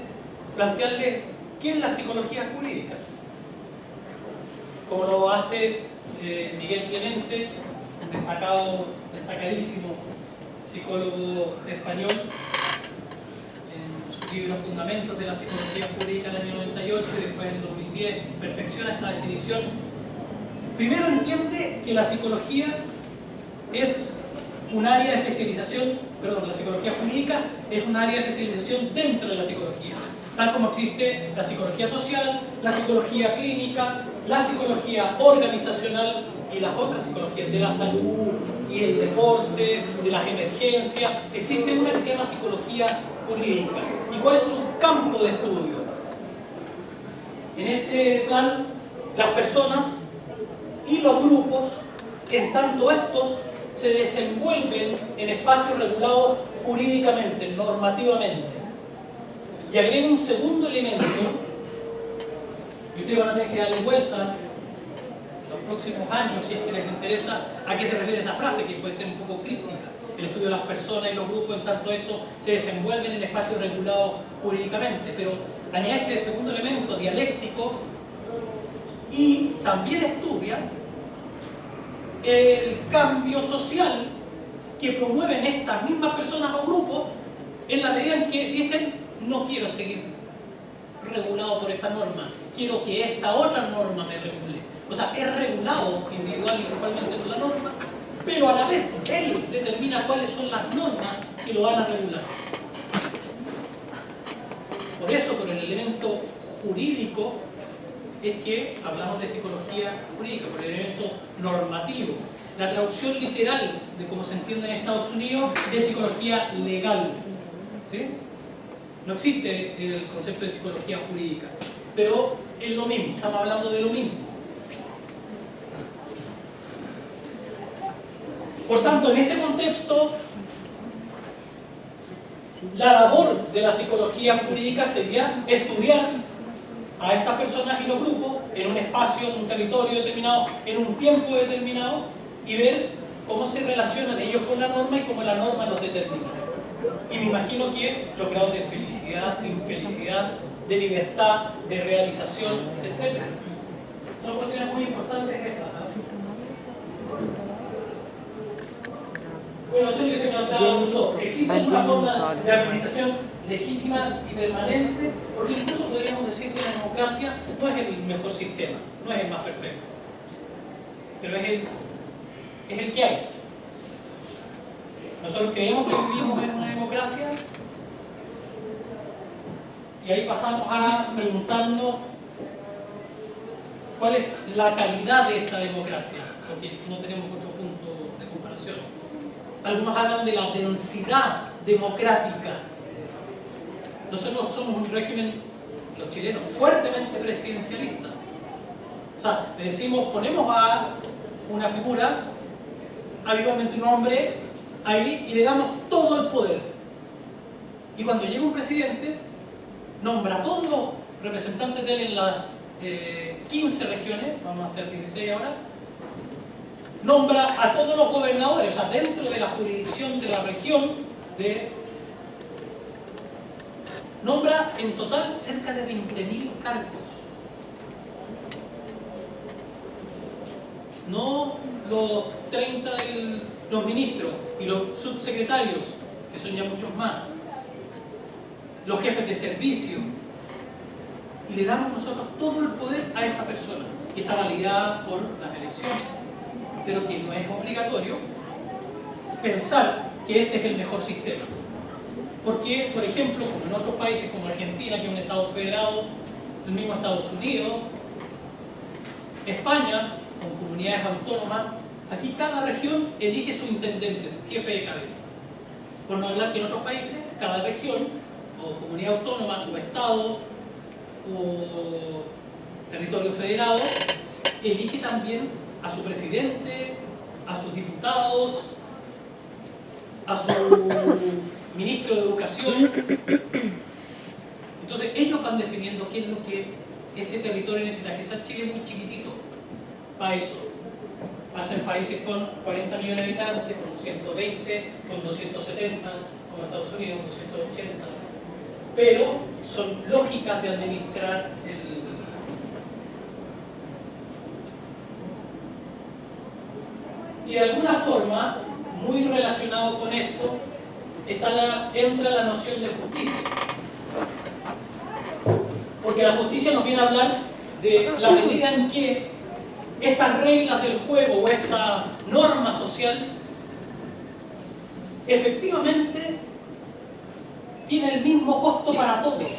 plantearle qué es la psicología jurídica. Como lo hace Miguel Clemente, un destacadísimo psicólogo español, en su libro Fundamentos de la Psicología Jurídica en el año 98 y después en el 2010 perfecciona esta definición. Primero entiende que la psicología es un área de especialización, la psicología jurídica es un área de especialización dentro de la psicología, tal como existe la psicología social, la psicología clínica, la psicología organizacional y las otras psicologías de la salud y el deporte, de las emergencias. Existe una que se llama psicología jurídica. ¿Y cuál es su campo de estudio? En este plan, las personas y los grupos, en tanto estos se desenvuelven en espacios regulados jurídicamente, normativamente. Y agrego un segundo elemento, y ustedes van a tener que darle vuelta los próximos años, si es que les interesa, a qué se refiere esa frase, que puede ser un poco críptica. El estudio de las personas y los grupos, en tanto estos se desenvuelven en espacios regulados jurídicamente. Pero añade este segundo elemento dialéctico y también estudia el cambio social que promueven estas mismas personas o grupos en la medida en que dicen, no quiero seguir regulado por esta norma, quiero que esta otra norma me regule. O sea, es regulado individual y grupalmente por la norma, pero a la vez él determina cuáles son las normas que lo van a regular. Por eso, con el elemento jurídico, es que hablamos de psicología jurídica, por el elemento normativo. La traducción literal de cómo se entiende en Estados Unidos es psicología legal. ¿Sí? No existe el concepto de psicología jurídica, pero es lo mismo, estamos hablando de lo mismo. Por tanto, en este contexto, la labor de la psicología jurídica sería estudiar a estas personas y los grupos en un espacio, en un territorio determinado, en un tiempo determinado, y ver cómo se relacionan ellos con la norma y cómo la norma los determina. Y me imagino que los grados de felicidad, de infelicidad, de libertad, de realización, etc. Son cuestiones muy importantes esas, ¿no? Bueno, eso es lo que se planteaba Rousseau. Existe una forma de administración legítima y permanente, porque incluso podríamos decir que la democracia no es el mejor sistema, no es el más perfecto, pero es el que hay. Nosotros creemos que vivimos en una democracia y ahí pasamos a preguntarnos cuál es la calidad de esta democracia, porque no tenemos otro punto de comparación. Algunos hablan de la densidad democrática. Nosotros somos un régimen, los chilenos, fuertemente presidencialista. O sea, le decimos, ponemos a una figura, habitualmente un hombre, ahí, y le damos todo el poder. Y cuando llega un presidente, nombra a todos los representantes de él en las 15 regiones, vamos a hacer 16 ahora, nombra a todos los gobernadores, o sea, dentro de la jurisdicción de la región, nombra en total cerca de 20.000 cargos. No los 30 de los ministros y los subsecretarios, que son ya muchos más, los jefes de servicio, y le damos nosotros todo el poder a esa persona, que está validada por las elecciones, pero que no es obligatorio pensar que este es el mejor sistema. Porque, por ejemplo, como en otros países como Argentina, que es un estado federado, el mismo Estados Unidos, España, con comunidades autónomas, aquí cada región elige su intendente, su jefe de cabeza. Por no hablar que en otros países, cada región, o comunidad autónoma, o estado, o territorio federado, elige también a su presidente, a sus diputados, a su ministro de Educación. Entonces ellos van definiendo qué es lo que ese territorio necesita. Quizás Chile es muy chiquitito para eso. Hacen países con 40 millones de habitantes, con 120, con 270, como Estados Unidos, 280. Pero son lógicas de administrar Y de alguna forma, muy relacionado con esto, entra la noción de justicia. Porque la justicia nos viene a hablar de la medida en que estas reglas del juego o esta norma social efectivamente tiene el mismo costo para todos.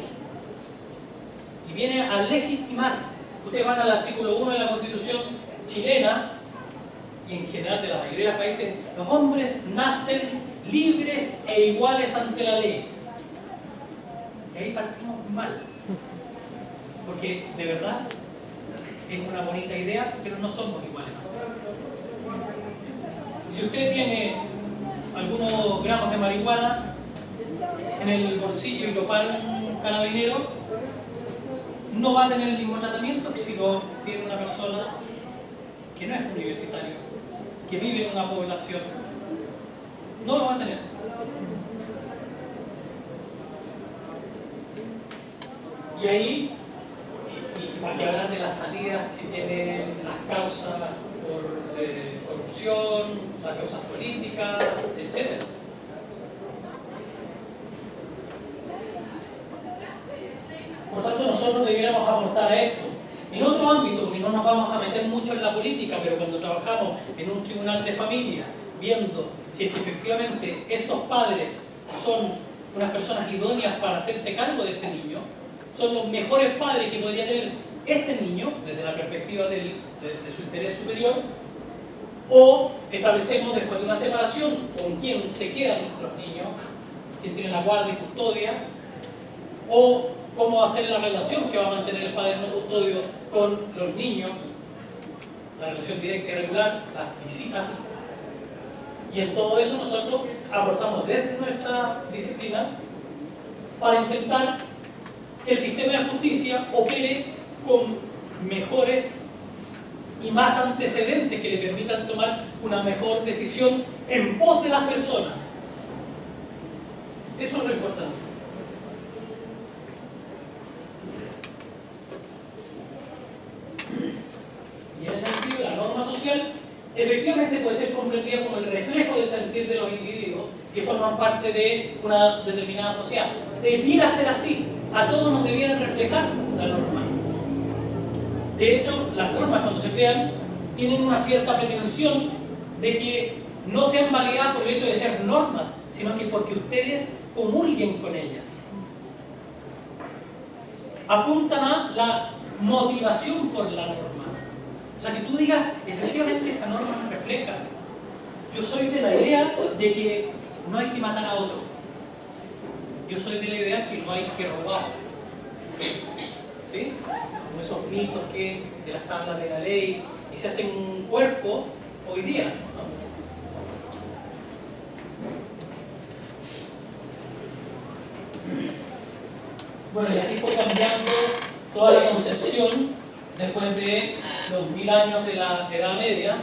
Y viene a legitimar. Ustedes van al artículo 1 de la Constitución chilena, y en general de la mayoría de los países, los hombres nacen libres e iguales ante la ley. Y ahí partimos mal. Porque de verdad es una bonita idea, pero no somos iguales. Si usted tiene algunos gramos de marihuana en el bolsillo y lo para un carabinero, no va a tener el mismo tratamiento que si lo tiene una persona que no es universitario, que vive en una población. No lo va a tener. Y ahí hay que hablar de las salidas que tienen las causas por corrupción, las causas políticas, etc. Por tanto, nosotros debiéramos aportar a esto. En otro ámbito, porque no nos vamos a meter mucho en la política, pero cuando trabajamos en un tribunal de familia, viendo si es que efectivamente estos padres son unas personas idóneas para hacerse cargo de este niño, son los mejores padres que podría tener este niño, desde la perspectiva de su interés superior, o establecemos después de una separación con quién se quedan los niños, quién tiene la guardia y custodia, o cómo va a ser la relación que va a mantener el padre no custodio con los niños, la relación directa y regular, las visitas. Y en todo eso nosotros aportamos desde nuestra disciplina para intentar que el sistema de justicia opere con mejores y más antecedentes que le permitan tomar una mejor decisión en pos de las personas. Eso es lo importante. Y en ese sentido, la norma social efectivamente puede ser comprendida como el reflejo del sentir de los individuos que forman parte de una determinada sociedad. Debiera ser así. A todos nos debieran reflejar la norma. De hecho, las normas cuando se crean tienen una cierta pretensión de que no sean validadas por el hecho de ser normas, sino que porque ustedes comulguen con ellas. Apuntan a la motivación por la norma. O sea, que tú digas, efectivamente esa norma me refleja. Yo soy de la idea de que no hay que matar a otro. Yo soy de la idea que no hay que robar. ¿Sí? Como esos mitos que de las tablas de la ley y se hacen un cuerpo hoy día, ¿no? Bueno, y así fue cambiando toda la concepción después de los 1000 años de la Edad Media.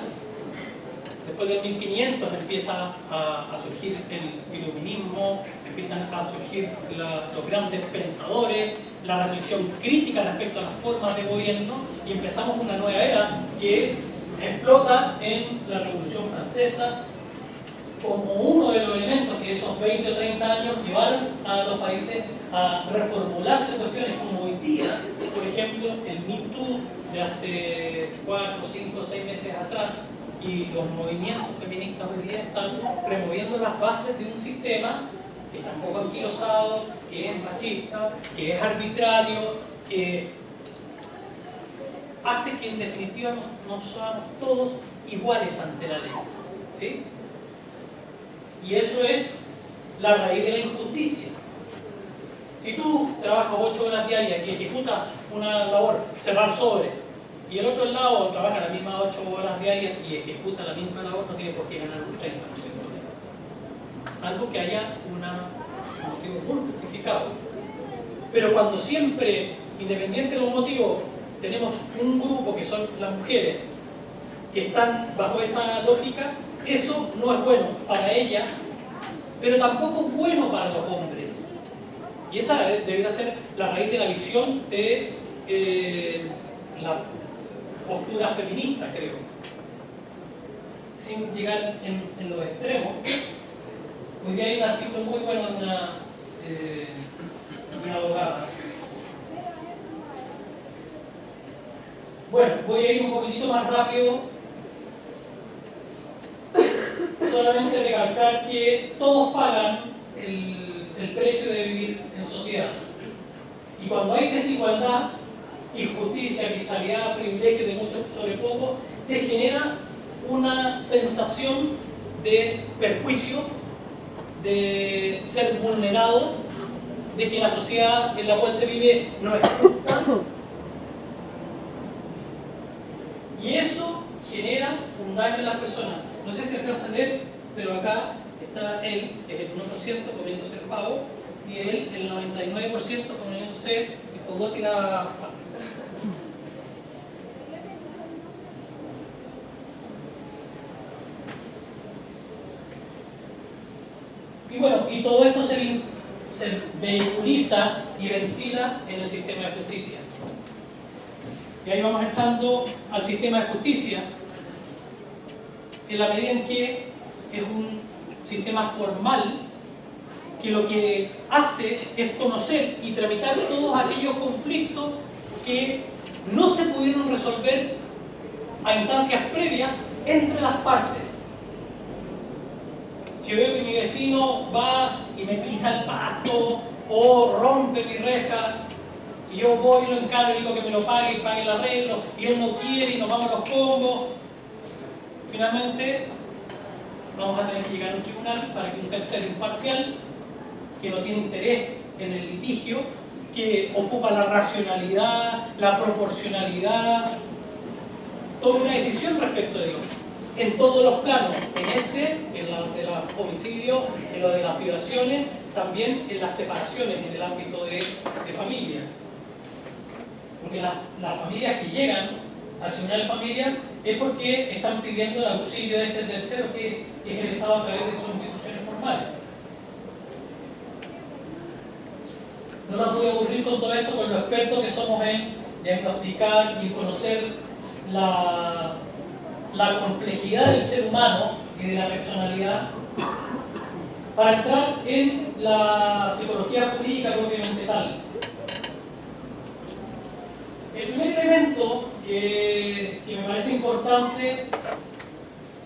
Después de 1500 empieza a surgir el iluminismo, empiezan a surgir los grandes pensadores, la reflexión crítica respecto a las formas de gobierno, y empezamos una nueva era que explota en la Revolución Francesa como uno de los elementos que esos 20 o 30 años llevaron a los países a reformularse cuestiones como hoy día, por ejemplo, el Me Too de hace 4, 5, 6 meses atrás y los movimientos feministas hoy día están removiendo las bases de un sistema que está un poco anquilosado, que es machista, que es arbitrario, que hace que en definitiva no seamos todos iguales ante la ley, ¿sí? Y eso es la raíz de la injusticia. Si tú trabajas 8 horas diarias y ejecutas una labor, cerrar sobre, y el otro al lado trabaja las mismas 8 horas diarias y ejecuta la misma labor, no tiene por qué ganar un 30% menos, salvo que haya un motivo muy justificado. Pero cuando siempre, independiente de los motivos, tenemos un grupo que son las mujeres que están bajo esa lógica, eso no es bueno para ellas, pero tampoco es bueno para los hombres. Y esa debería ser la raíz de la visión de la postura feminista, creo. Sin llegar en los extremos. Hoy día hay un artículo muy bueno de una abogada. Bueno, voy a ir un poquitito más rápido. Solamente recalcar que todos pagan el precio de vivir en sociedad. Y cuando hay desigualdad, injusticia, fiscalidad, privilegios de muchos sobre pocos, se genera una sensación de perjuicio, de ser vulnerado, de que la sociedad en la cual se vive no es justa. Y eso genera un daño en las personas. No sé si alcanzan a ver, pero acá está él, que es el 1% comiéndose el pavo, y él, el 99% comiéndose el cogote y la pata. Y bueno, y todo esto se vehiculiza y ventila en el sistema de justicia. Y ahí vamos entrando al sistema de justicia, en la medida en que es un sistema formal que lo que hace es conocer y tramitar todos aquellos conflictos que no se pudieron resolver a instancias previas entre las partes. Si yo veo que mi vecino va y me pisa el pasto o rompe mi reja, y yo voy y lo encaro y digo que me lo pague y pague el arreglo, y él no quiere y nos vamos a los combos, finalmente vamos a tener que llegar a un tribunal para que un tercero imparcial, que no tiene interés en el litigio, que ocupa la racionalidad, la proporcionalidad, tome una decisión respecto de ello, en todos los planos, en lo de los homicidios, en lo de las violaciones, también en las separaciones en el ámbito de familia. Porque las familias que llegan al tribunal de familia es porque están pidiendo el auxilio de este tercero que es el Estado a través de sus instituciones formales. No nos puede aburrir con todo esto, con lo expertos que somos en diagnosticar y conocer la complejidad del ser humano y de la personalidad, para entrar en la psicología jurídica propiamente tal. El primer elemento que me parece importante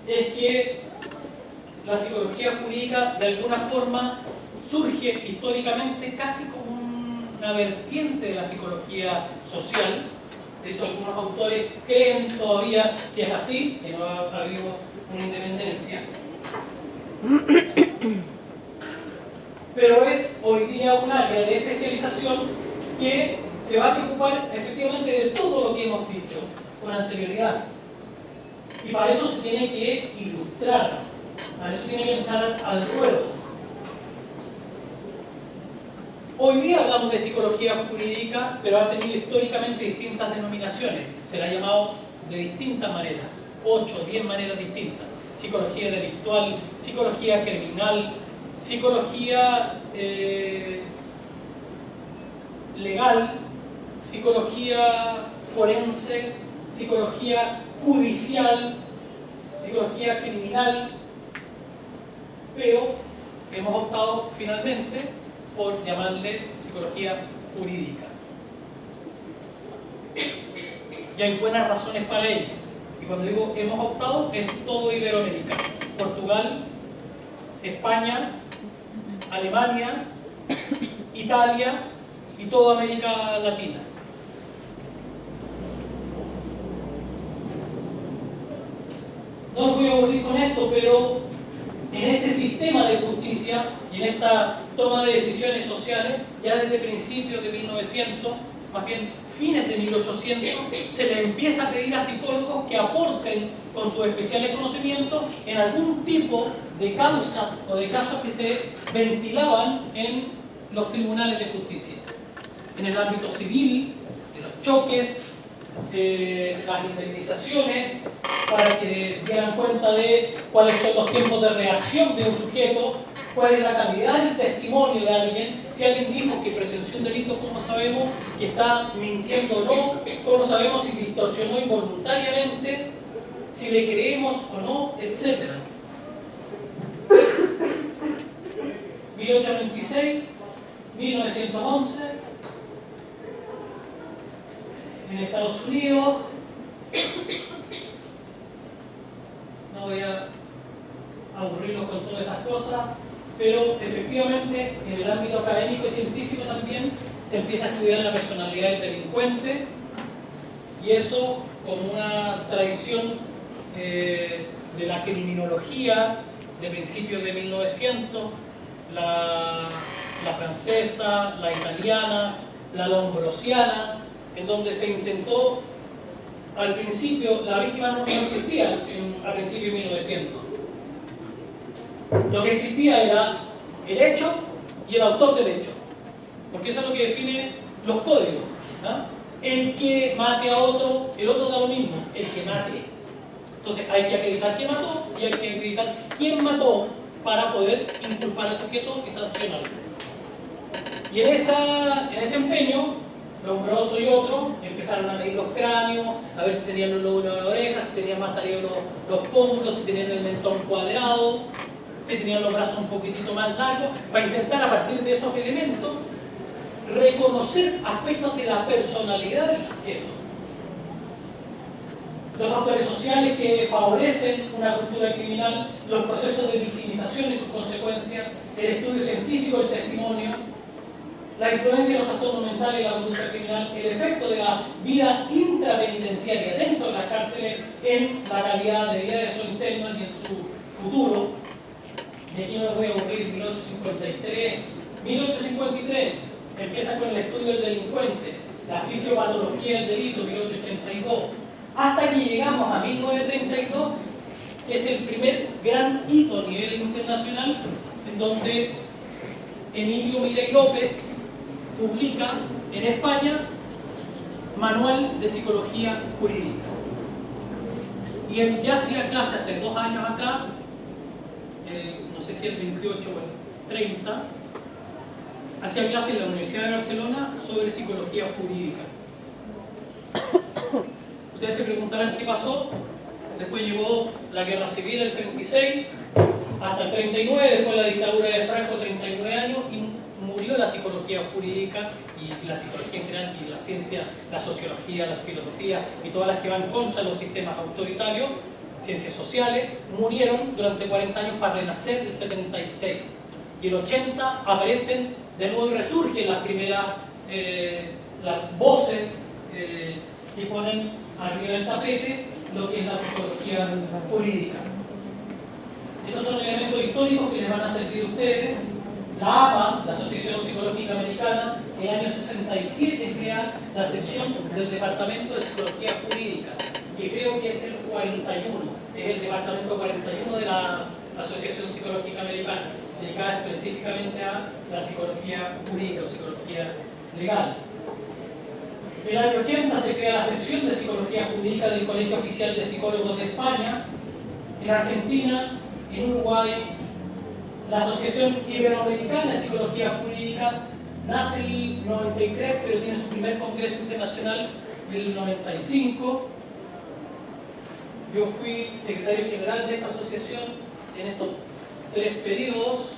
es que la psicología jurídica de alguna forma surge históricamente casi como una vertiente de la psicología social. De hecho, algunos autores creen todavía que es así, que no ha habido una independencia. Pero es hoy día un área de especialización que se va a preocupar efectivamente de todo lo que hemos dicho con anterioridad. Y para eso se tiene que ilustrar, para eso tiene que entrar al ruedo. Hoy día hablamos de psicología jurídica, pero ha tenido históricamente distintas denominaciones. Se la ha llamado de distintas maneras, 8 o 10 maneras distintas. Psicología delictual, psicología criminal, psicología legal, psicología forense, psicología judicial, psicología criminal, pero hemos optado finalmente por llamarle psicología jurídica. y hay buenas razones para ello. Y cuando digo hemos optado, es todo Iberoamérica. Portugal, España, Alemania, Italia y toda América Latina. No os voy a aburrir con esto, pero en este sistema de justicia y en esta toma de decisiones sociales, ya desde principios de 1900, más bien fines de 1800, se le empieza a pedir a psicólogos que aporten con sus especiales conocimientos en algún tipo de causas o de casos que se ventilaban en los tribunales de justicia. En el ámbito civil, de los choques, las indemnizaciones, para que dieran cuenta de cuáles son los tiempos de reacción de un sujeto, cuál es la calidad del testimonio de alguien, si alguien dijo que presenció un delito, cómo sabemos que está mintiendo o no, cómo sabemos si distorsionó involuntariamente, si le creemos o no, etc. 1896, 1911, en Estados Unidos. No voy a aburrirlos con todas esas cosas, pero efectivamente en el ámbito académico y científico también se empieza a estudiar la personalidad del delincuente, y eso como una tradición de la criminología de principios de 1900, la francesa, la italiana, la lombrosiana, en donde se intentó. Al principio, la víctima no existía a principios de 1900. Lo que existía era el hecho y el autor del hecho, porque eso es lo que define los códigos, ¿no? El que mate a otro, el otro da lo mismo, el que mate. Entonces hay que acreditar quién mató y hay que acreditar quién mató para poder inculpar al sujeto y sancionarlo. Y en ese empeño, Lombroso y otros empezaron a medir los cráneos, a ver si tenían los lóbulos de la oreja, si tenían más salidos los pómulos, si tenían el mentón cuadrado, si tenían los brazos un poquitito más largos, para intentar a partir de esos elementos reconocer aspectos de la personalidad del sujeto. Los factores sociales que favorecen una cultura criminal, los procesos de victimización y sus consecuencias, el estudio científico del testimonio, la influencia de los trastornos mentales y la conducta criminal, el efecto de la vida intrapenitenciaria dentro de las cárceles en la calidad de vida de sus internos y en su futuro. Y aquí no les voy a aburrir. 1853, 1853 empieza con el estudio del delincuente, la fisiopatología del delito, 1882, hasta que llegamos a 1932, que es el primer gran hito a nivel internacional, en donde Emilio Mirey López publica en España Manual de Psicología Jurídica. Y él ya hacía clase hace 2 años atrás, no sé si el 28 o el 30, hacía clase en la Universidad de Barcelona sobre psicología jurídica. Ustedes se preguntarán qué pasó. Después llegó la Guerra Civil el 36 hasta el 39, después la dictadura de Franco, 39 años, y murió la psicología jurídica y la psicología en general, y la ciencia, la sociología, la filosofía y todas las que van contra los sistemas autoritarios, ciencias sociales, murieron durante 40 años para renacer el 76. Y el 80 aparecen de nuevo y resurgen las primeras las voces que ponen arriba del tapete lo que es la psicología jurídica. Estos son elementos históricos que les van a servir a ustedes. La APA, la Asociación Psicológica Americana, en el año 67 crea la sección del Departamento de Psicología Jurídica, que creo que es el 41, es el Departamento 41 de la Asociación Psicológica Americana, dedicada específicamente a la psicología jurídica o psicología legal. En el año 80 se crea la sección de Psicología Jurídica del Colegio Oficial de Psicólogos de España. En Argentina, en Uruguay, la Asociación Iberoamericana de Psicología Jurídica nace en el 93, pero tiene su primer congreso internacional en el 95. Yo fui secretario general de esta asociación en estos 3 periodos.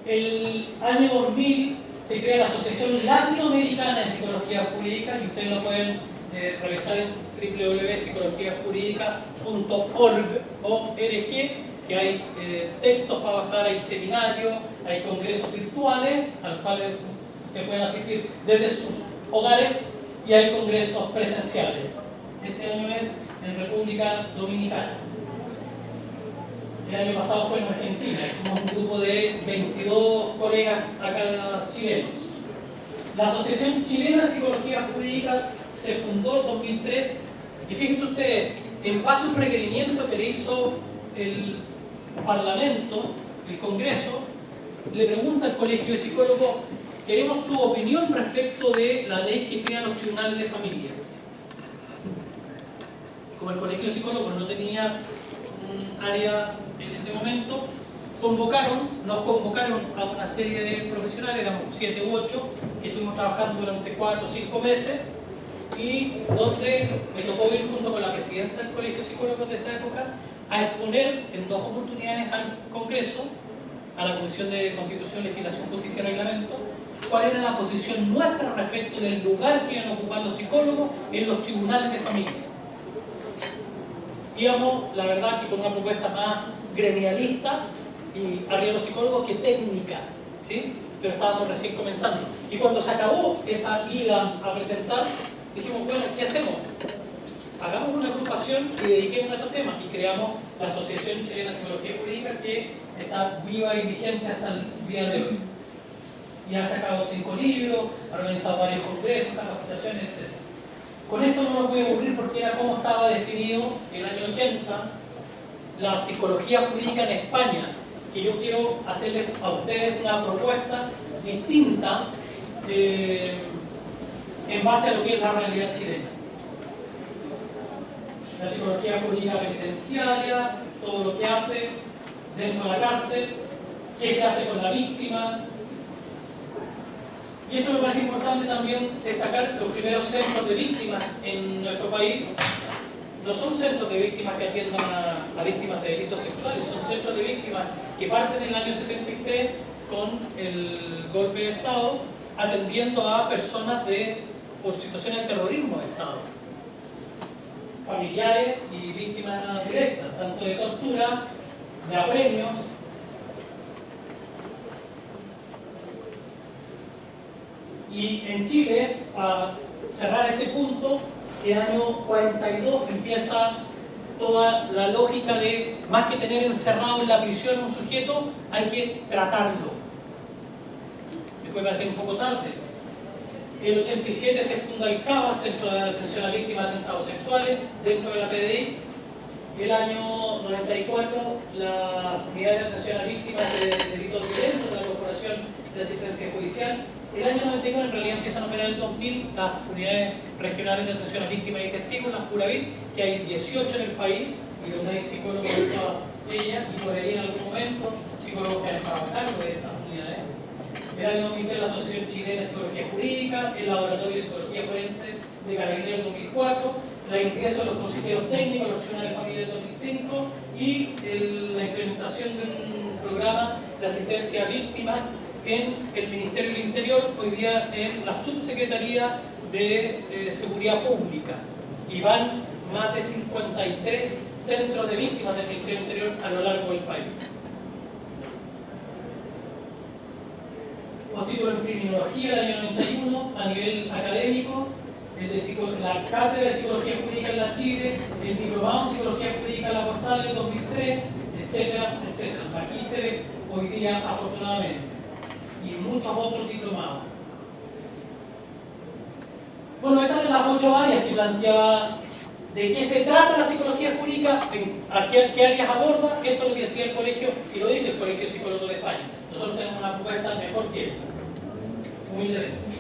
El año 2000 se crea la Asociación Latinoamericana de Psicología Jurídica, y ustedes lo pueden revisar en www.psicologiajurídica.org, que hay textos para bajar, hay seminarios, hay congresos virtuales a los cuales ustedes pueden asistir desde sus hogares, y hay congresos presenciales. Este año es en República Dominicana. El año pasado fue en Argentina, fuimos un grupo de 22 colegas acá chilenos. La Asociación Chilena de Psicología Jurídica se fundó en 2003, y fíjense ustedes, en base a un requerimiento que le hizo el Parlamento, el Congreso, le pregunta al Colegio de Psicólogos: queremos su opinión respecto de la ley que crea los tribunales de familia. Como el Colegio de Psicólogos no tenía un área en ese momento, nos convocaron a una serie de profesionales, éramos 7 u 8, que estuvimos trabajando durante 4 o 5 meses, y donde me tocó ir junto con la presidenta del Colegio de Psicólogos de esa época a exponer en 2 oportunidades al Congreso, a la Comisión de Constitución, Legislación, Justicia y Reglamento, cuál era la posición nuestra respecto del lugar que iban a ocupar los psicólogos en los tribunales de familia. Íbamos, la verdad, que con una propuesta más gremialista y arriba los psicólogos que técnica, ¿sí? Pero estábamos recién comenzando. Y cuando se acabó esa ida a presentar, dijimos: bueno, ¿qué hacemos? Hagamos una agrupación y dediquemos a estos temas, y creamos la Asociación Chilena de Psicología Jurídica, que está viva y vigente hasta el día de hoy. Y ha sacado 5 libros, ha organizado varios congresos, capacitaciones, etc. Con esto no me voy a aburrir, porque era como estaba definido en el año 80 la psicología jurídica en España, que yo quiero hacerles a ustedes una propuesta distinta en base a lo que es la realidad chilena. La psicología jurídica penitenciaria, todo lo que hace dentro de la cárcel, qué se hace con la víctima. Y esto es lo más importante también destacar: los primeros centros de víctimas en nuestro país no son centros de víctimas que atiendan a víctimas de delitos sexuales, son centros de víctimas que parten en el año 73 con el golpe de Estado, atendiendo a personas por situaciones de terrorismo de Estado, familiares y víctimas directas, tanto de tortura, de apremios. Y en Chile, para cerrar este punto, el año 42 empieza toda la lógica de, más que tener encerrado en la prisión a un sujeto, hay que tratarlo. Después va a ser un poco tarde. En el 87 se funda el CABA, Centro de Atención a Víctimas de Atentados Sexuales, dentro de la PDI. El año 94, la Unidad de Atención a Víctimas de Delitos Violentos de la Corporación de Asistencia Judicial. El año 99 en realidad empiezan a operar el 2000 las unidades regionales de atención a víctimas y testigos, las CURAVIT, que hay 18 en el país, y donde hay psicólogos de todas ellas, y por ahí en algún momento psicólogos que han estado a cargo de estas unidades. El año 2003 la Asociación Chilena de Psicología Jurídica, el Laboratorio de Psicología Forense de Carabineros en 2004, el ingreso de los consejeros técnicos, los tribunales de familia en 2005, y la implementación de un programa de asistencia a víctimas en el Ministerio del Interior, hoy día en la Subsecretaría de Seguridad Pública, y van más de 53 centros de víctimas del Ministerio del Interior a lo largo del país. Postítulo en Criminología del año 91 a nivel académico, la Cátedra de Psicología Jurídica en la Chile, el Diplomado en Psicología Jurídica en la Portal del 2003, etcétera, etcétera. Magísteres hoy día, afortunadamente, y muchos otros diplomados. Bueno, estas eran las 8 áreas que planteaba de qué se trata la psicología jurídica, a qué áreas aborda. Esto es lo que decía el colegio, y lo dice el Colegio de Psicólogos de España. Nosotros tenemos una propuesta mejor que esta, humildemente.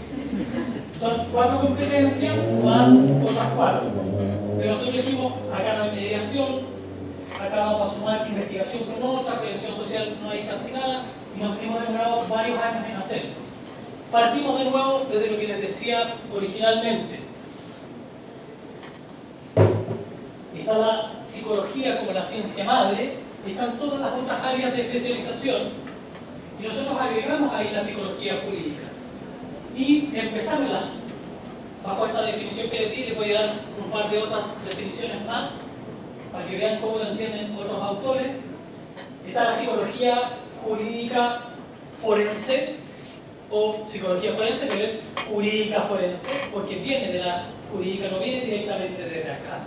Son 4 competencias más otras 4. Pero nosotros dijimos, acá no hay mediación, acá vamos a sumar investigación con otra, prevención social no hay casi nada, y nos hemos demorado varios años en hacerlo. Partimos de nuevo desde lo que les decía originalmente. Está la psicología como la ciencia madre, y están todas las otras áreas de especialización, y nosotros agregamos ahí la psicología jurídica. y empezarlas bajo esta definición que les di. Les voy a dar un par de otras definiciones más para que vean cómo lo entienden otros autores. Está la psicología jurídica forense, o psicología forense, pero es jurídica forense, porque viene de la jurídica, no viene directamente desde acá.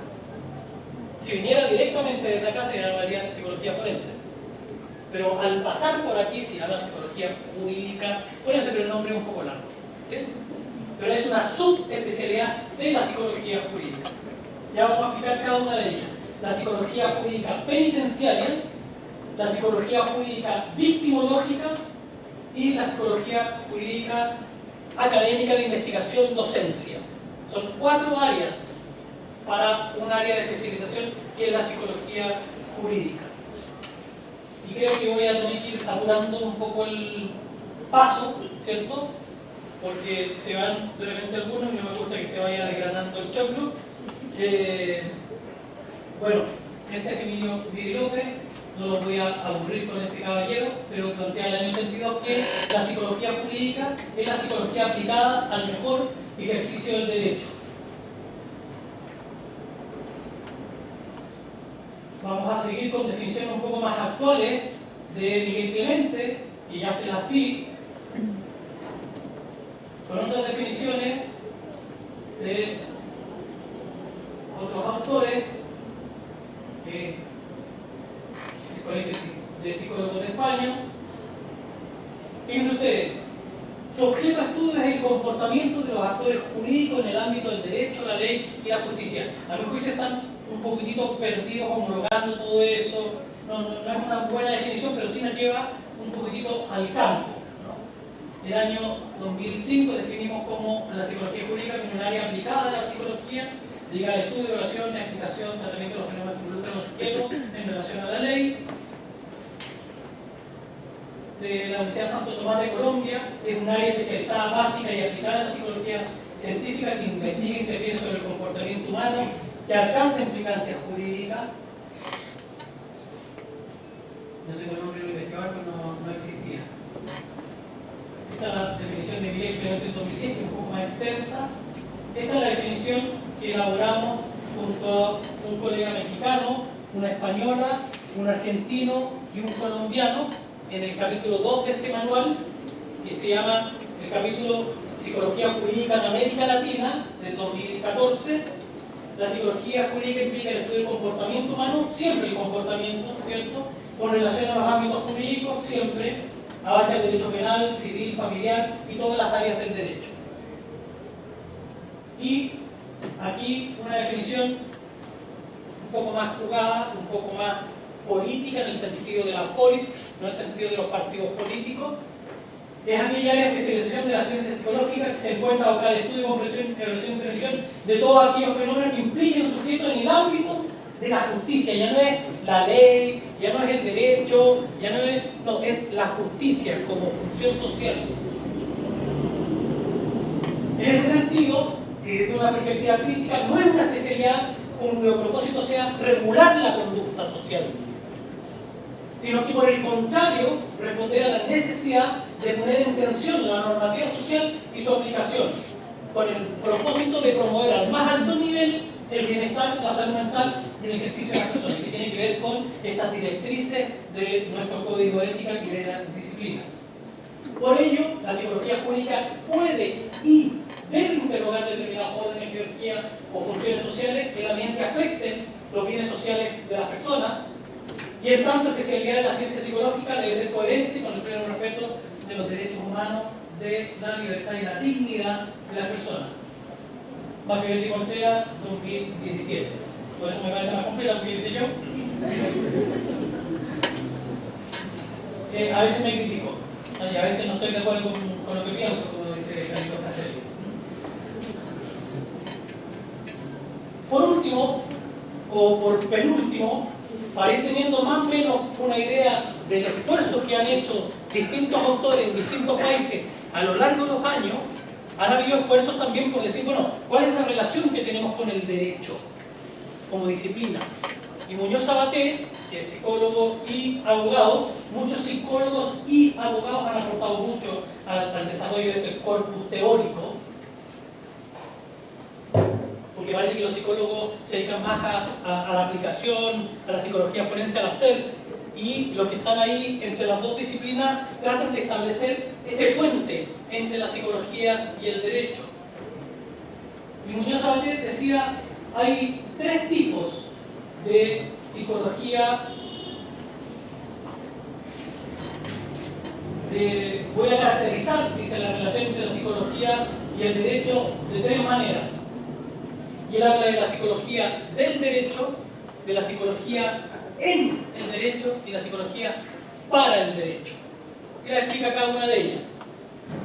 Si viniera directamente desde acá se llamaría psicología forense. Pero al pasar por aquí se llama psicología jurídica forense, pero el nombre es un poco largo, ¿sí? Pero es una subespecialidad de la psicología jurídica. Ya vamos a explicar cada una de ellas. La psicología jurídica penitenciaria, la psicología jurídica victimológica y la psicología jurídica académica de investigación docencia. Son 4 áreas para un área de especialización que es la psicología jurídica. Y creo que voy a tener que ir apurando un poco el paso, ¿cierto? Porque se van de repente algunos y no me gusta que se vaya desgranando el choclo. Bueno, ese es Emilio Virilofe. No los voy a aburrir con este caballero, pero plantea el año 32 que la psicología jurídica es la psicología aplicada al mejor ejercicio del derecho. Vamos a seguir con definiciones un poco más actuales de Miguel Clemente, que ya se las di, con otras definiciones de otros autores, el Colegio de Psicólogos de España. Fíjense ustedes, su objeto de estudio es el comportamiento de los actores jurídicos en el ámbito del derecho, la ley y la justicia. A mi juicio están un poquitito perdidos homologando todo eso. No es una buena definición, pero sí nos lleva un poquitito al campo, ¿no? El año 2005 definimos como la psicología jurídica como un área aplicada de la psicología, dedicada al estudio, evaluación, explicación, tratamiento de los fenómenos que involucran a los sujetos en relación a la ley. De la Universidad Santo Tomás de Colombia, es un área especializada, básica y aplicada en la psicología científica que investiga y interviene sobre el comportamiento humano, que alcanza implicancias jurídicas. No tengo el nombre del investigador, pero no existía. Esta es la definición de Miguel Clemente en 2010, que es un poco más extensa. Esta es la definición que elaboramos junto a un colega mexicano, una española, un argentino y un colombiano en el capítulo 2 de este manual, que se llama el capítulo Psicología Jurídica en América Latina, del 2014. La psicología jurídica implica el estudio del comportamiento humano, siempre el comportamiento, ¿cierto? Con relación a los ámbitos jurídicos, siempre abarca el derecho penal, civil, familiar y todas las áreas del derecho. Y aquí una definición un poco más jugada, un poco más política en el sentido de la polis, no en el sentido de los partidos políticos. Es aquella área de especialización de la ciencia psicológica que se encuentra abocada al estudio, comprensión, evaluación y intervención de todos aquellos fenómenos que impliquen sujetos en el ámbito de la justicia. Ya no es la ley, ya no es el derecho, ya no es la justicia como función social. En ese sentido, desde una perspectiva crítica, no es una especialidad cuyo propósito sea regular la conducta social, sino que por el contrario responder a la necesidad de poner en tensión la normativa social y su aplicación, con el propósito de promover al más alto nivel el bienestar, la salud mental y el ejercicio de las personas, que tiene que ver con estas directrices de nuestro código ético y de la disciplina. Por ello, la psicología jurídica puede y debe interrogar determinadas órdenes, jerarquías o funciones sociales en la medida que afecten los bienes sociales de las personas, y en tanto especialidad de la ciencia psicológica debe ser coherente con el pleno respeto de los derechos humanos, de la libertad y la dignidad de las personas. Mafioletti Contreras, 2017. Por eso me parece más completa, porque dice yo. A veces me critico, y a veces no estoy de acuerdo con lo que pienso, como dice Carlos Caselli. Por último, o por penúltimo, para ir teniendo más o menos una idea del esfuerzo que han hecho distintos autores en distintos países a lo largo de los años, han habido esfuerzos también por decir, bueno, ¿cuál es la relación que tenemos con el derecho como disciplina? Y Muñoz Sabaté, que es psicólogo y abogado, muchos psicólogos y abogados han aportado mucho al desarrollo de este corpus teórico, porque parece que los psicólogos se dedican más a la aplicación, a la psicología forense, al hacer, y los que están ahí entre las dos disciplinas tratan de establecer este puente entre la psicología y el derecho. Y Muñoz Sabaté decía, hay 3 tipos de psicología. Voy a caracterizar, dice, la relación entre la psicología y el derecho de 3 maneras. Y él habla de la psicología del derecho, de la psicología en el derecho y la psicología para el derecho. Y él explica cada una de ellas.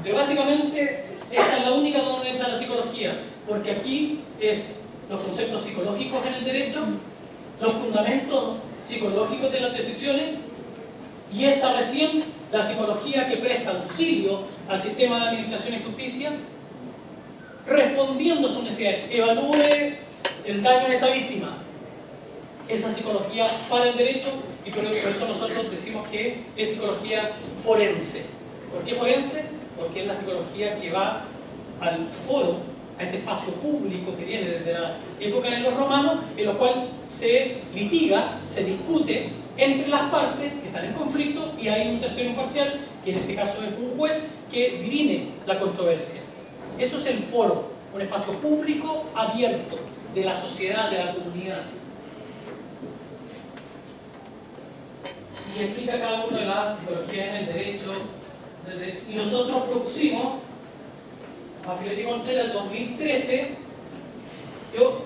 Pero básicamente esta es la única donde entra la psicología, porque aquí es los conceptos psicológicos en el derecho, los fundamentos psicológicos de las decisiones, y esta recién la psicología que presta auxilio al sistema de administración y justicia, respondiendo a sus necesidades. Evalúe el daño de esta víctima. Esa psicología para el derecho, y por eso nosotros decimos que es psicología forense. ¿Por qué forense? Porque es la psicología que va al foro, a ese espacio público que viene desde la época de los romanos, en lo cual se litiga, se discute entre las partes que están en conflicto, y hay un tercero imparcial, que en este caso es un juez, que dirime la controversia. Eso es el foro, un espacio público abierto de la sociedad, de la comunidad. Y explica cada una de las psicologías en el derecho. Y nosotros propusimos, Mafioletti Contreras, en el 2013, yo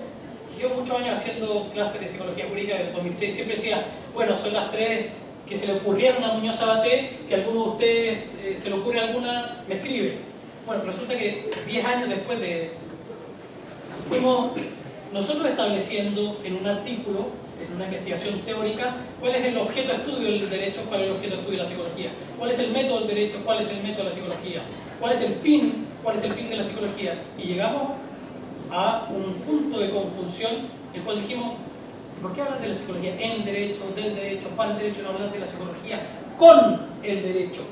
muchos años haciendo clases de psicología jurídica del 2013, siempre decía, bueno, son las 3 que se le ocurrieron a Muñoz Sabaté, si a alguno de ustedes se le ocurre alguna, me escribe. Bueno, resulta que 10 años después fuimos nosotros estableciendo en un artículo, en una investigación teórica, cuál es el objeto de estudio del derecho, cuál es el objeto de estudio de la psicología, cuál es el método del derecho, cuál es el método de la psicología, cuál es el fin de la psicología. Y llegamos a un punto de conjunción en el cual dijimos, ¿por qué hablar de la psicología en el derecho, del derecho, para el derecho, no hablar de la psicología con el derecho?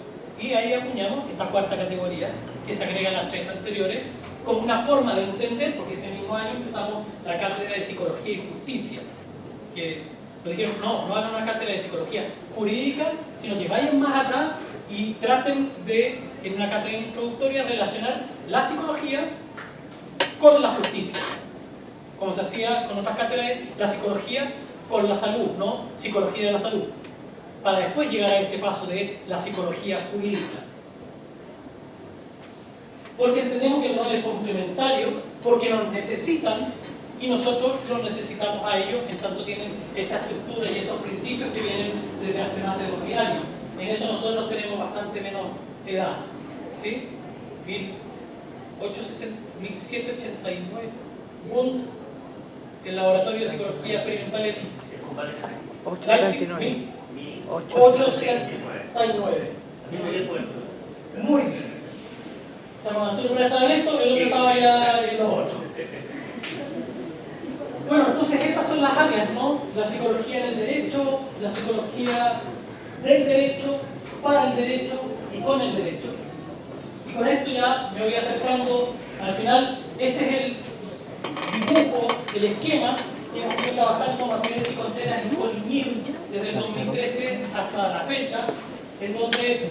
Y ahí acuñamos esta 4ª categoría, que se agrega a las 3 anteriores, como una forma de entender, porque ese mismo año empezamos la cátedra de Psicología y Justicia, que nos dijeron, no hagan una cátedra de Psicología Jurídica, sino que vayan más atrás y traten de, en una cátedra introductoria, relacionar la psicología con la justicia, como se hacía con otras cátedras, la psicología con la salud, ¿no? Psicología de la salud, para después llegar a ese paso de la psicología jurídica. Porque entendemos que el rol es complementario, porque nos necesitan y nosotros los necesitamos a ellos, en tanto tienen esta estructura y estos principios que vienen desde hace más de 2000 años. En eso nosotros tenemos bastante menos edad, ¿sí? 1789, Bund, el Laboratorio de Psicología Experimental en Leipzig, 1879. Muy bien. O sea, cuando tú no estabas esto, el otro estaba ya en los 8. Bueno, entonces estas son las áreas, ¿no? La psicología en el derecho, la psicología del derecho, para el derecho y con el derecho. Y con esto ya me voy acercando al final. Este es el dibujo, el esquema que hemos ido trabajando Mafioletti, Contreras y Coligny desde el 2013 hasta la fecha, en donde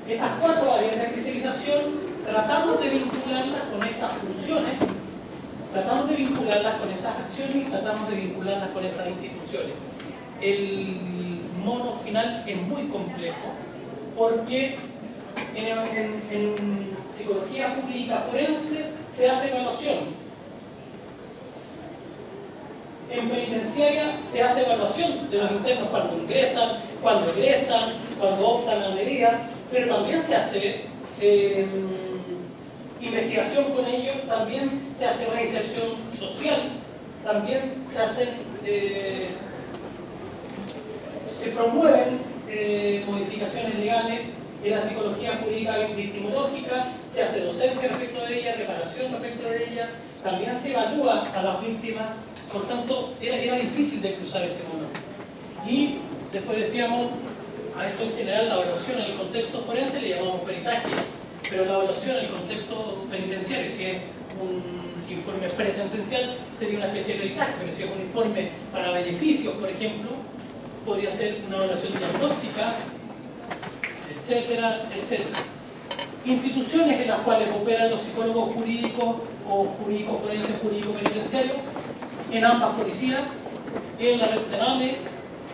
estas 4 áreas de especialización tratamos de vincularlas con estas funciones, tratamos de vincularlas con esas acciones y tratamos de vincularlas con esas instituciones. El mono final es muy complejo porque en psicología jurídica forense se hace evaluación. En penitenciaria se hace evaluación de los internos cuando ingresan, cuando egresan, cuando optan a medida, pero también se hace investigación con ellos, también se hace una inserción social, también se hacen, se promueven modificaciones legales en la psicología jurídica victimológica, se hace docencia respecto de ella, reparación respecto de ella, también se evalúa a las víctimas. Por tanto, era difícil de cruzar este mono. Y después decíamos, a esto en general, la evaluación en el contexto forense le llamamos peritaje, pero la evaluación en el contexto penitenciario, si es un informe presentencial, sería una especie de peritaje, pero si es un informe para beneficios, por ejemplo, podría ser una evaluación diagnóstica, etcétera, etcétera. Instituciones en las cuales operan los psicólogos jurídicos o jurídicos forenses, jurídicos penitenciarios, en ambas policías, en la red Sename,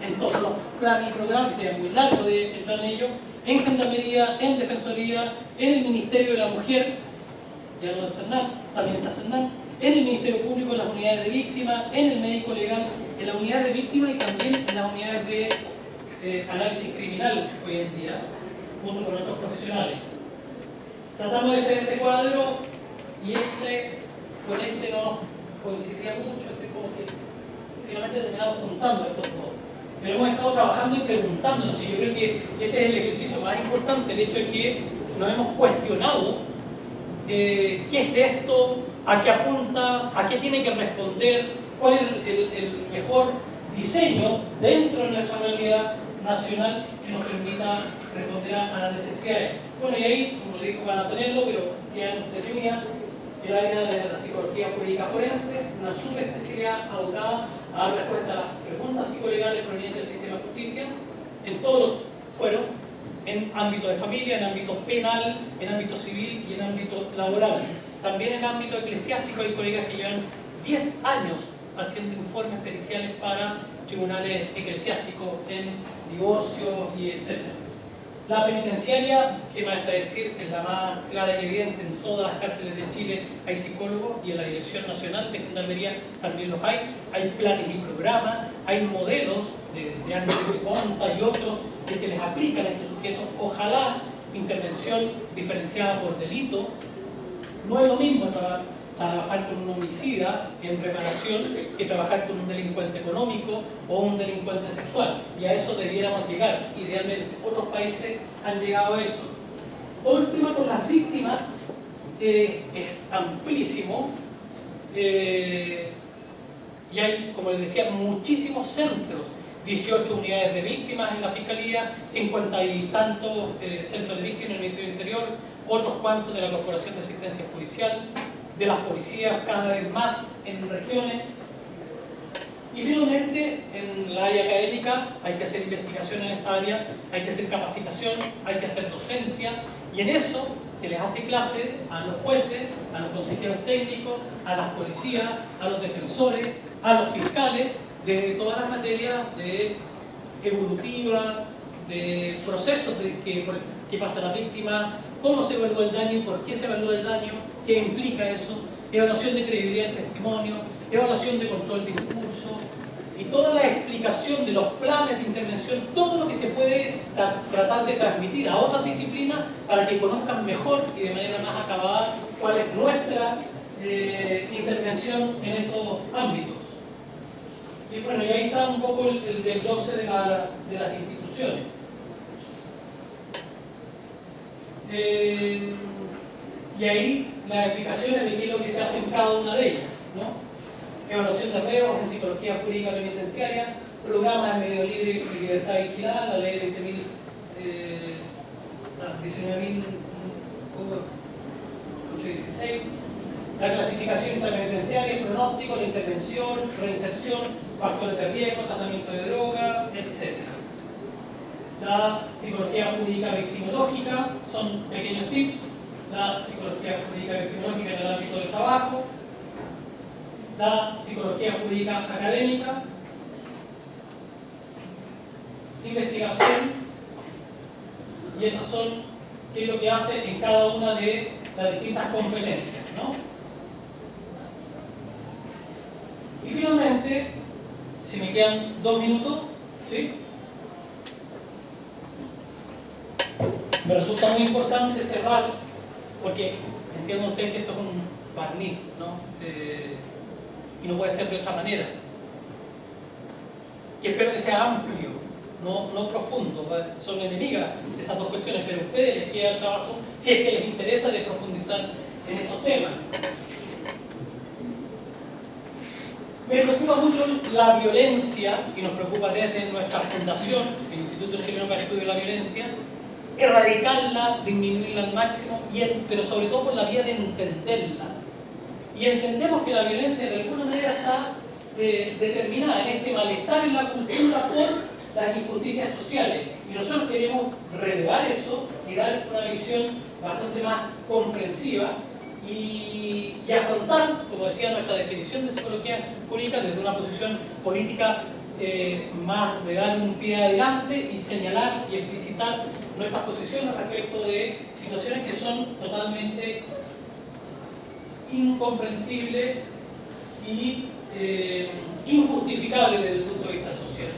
en todos los planes y programas, que sería muy largo de entrar en ello, en Gendarmería, en Defensoría, en el Ministerio de la Mujer, ya no el CERNAM, también está CERNAM, en el Ministerio Público, en las unidades de víctimas, en el médico legal, en la unidad de víctimas y también en las unidades de análisis criminal hoy en día, junto con otros profesionales. Tratamos de hacer este cuadro y con este no coincidía mucho, como que finalmente terminamos juntando estos dos. Pero hemos estado trabajando y preguntándonos, y yo creo que ese es el ejercicio más importante, el hecho de que nos hemos cuestionado qué es esto, a qué apunta, a qué tiene que responder, cuál es el mejor diseño dentro de nuestra realidad nacional que nos permita responder a las necesidades. Bueno, y ahí, como le digo, van a tenerlo, pero ya definida el área de la psicología jurídica forense, una subespecialidad abocada a dar respuesta a las preguntas psicolegales provenientes del sistema de justicia en todos los fueros, en ámbito de familia, en ámbito penal, en ámbito civil y en ámbito laboral. También en ámbito eclesiástico hay colegas que llevan 10 años haciendo informes periciales para tribunales eclesiásticos en divorcios y etc. La penitenciaria, ¿qué más está decir? Es la más clara y evidente. En todas las cárceles de Chile hay psicólogos y en la Dirección Nacional de Gendarmería también los hay. Hay planes y programas, hay modelos de Andrés Ponta y otros que se les aplican a estos sujetos. Ojalá intervención diferenciada por delito. No es lo mismo trabajar con un homicida en reparación que trabajar con un delincuente económico o un delincuente sexual. Y a eso debiéramos llegar. Idealmente, otros países han llegado a eso. Todo el tema con las víctimas es amplísimo. Y hay, como les decía, muchísimos centros. 18 unidades de víctimas en la Fiscalía, 50 y tantos centros de víctimas en el Ministerio del Interior, otros cuantos de la Corporación de Asistencia Judicial, de las policías cada vez más en regiones. Y finalmente, en la área académica hay que hacer investigación en esta área, hay que hacer capacitación, hay que hacer docencia, y en eso se les hace clase a los jueces, a los consejeros técnicos, a las policías, a los defensores, a los fiscales, de todas las materias de evolutiva, de procesos que pasa la víctima, cómo se evalúa el daño, por qué se evalúa el daño, qué implica eso, evaluación de credibilidad del testimonio, evaluación de control de impulso, y toda la explicación de los planes de intervención, todo lo que se puede tratar de transmitir a otras disciplinas para que conozcan mejor y de manera más acabada cuál es nuestra intervención en estos ámbitos. Y bueno, y ahí está un poco el desglose de las instituciones. Y ahí las explicaciones de qué es lo que se hace en cada una de ellas, ¿no? Evaluación de reos en psicología jurídica penitenciaria, programas de medio libre y libertad vigilada, la ley 19.816, la clasificación intrapenitenciaria, el pronóstico, la intervención, reinserción, factores de riesgo, tratamiento de droga, etc. La psicología jurídica victimológica, son pequeños tips. La psicología jurídica victimológica en el ámbito del trabajo. La psicología jurídica académica. Investigación. Y estos son qué es lo que hace en cada una de las distintas competencias, ¿no? Y finalmente, si me quedan 2 minutos, ¿sí? Me resulta muy importante cerrar, porque entiendo ustedes que esto es un barniz, ¿no? Y no puede ser de otra manera. Y espero que sea amplio, no profundo. Son enemigas esas dos cuestiones, pero a ustedes les queda el trabajo, si es que les interesa, de profundizar en estos temas. Me preocupa mucho la violencia, y nos preocupa desde nuestra fundación, el Instituto Chileno para el Estudio de la Violencia, erradicarla, disminuirla al máximo, pero sobre todo por la vía de entenderla. Y entendemos que la violencia de alguna manera está determinada en este malestar en la cultura por las injusticias sociales. Y nosotros queremos relevar eso y dar una visión bastante más comprensiva y afrontar, como decía, nuestra definición de psicología jurídica desde una posición política más de dar un pie adelante y señalar y explicitar nuestras posiciones respecto de situaciones que son totalmente incomprensibles y injustificables desde el punto de vista social.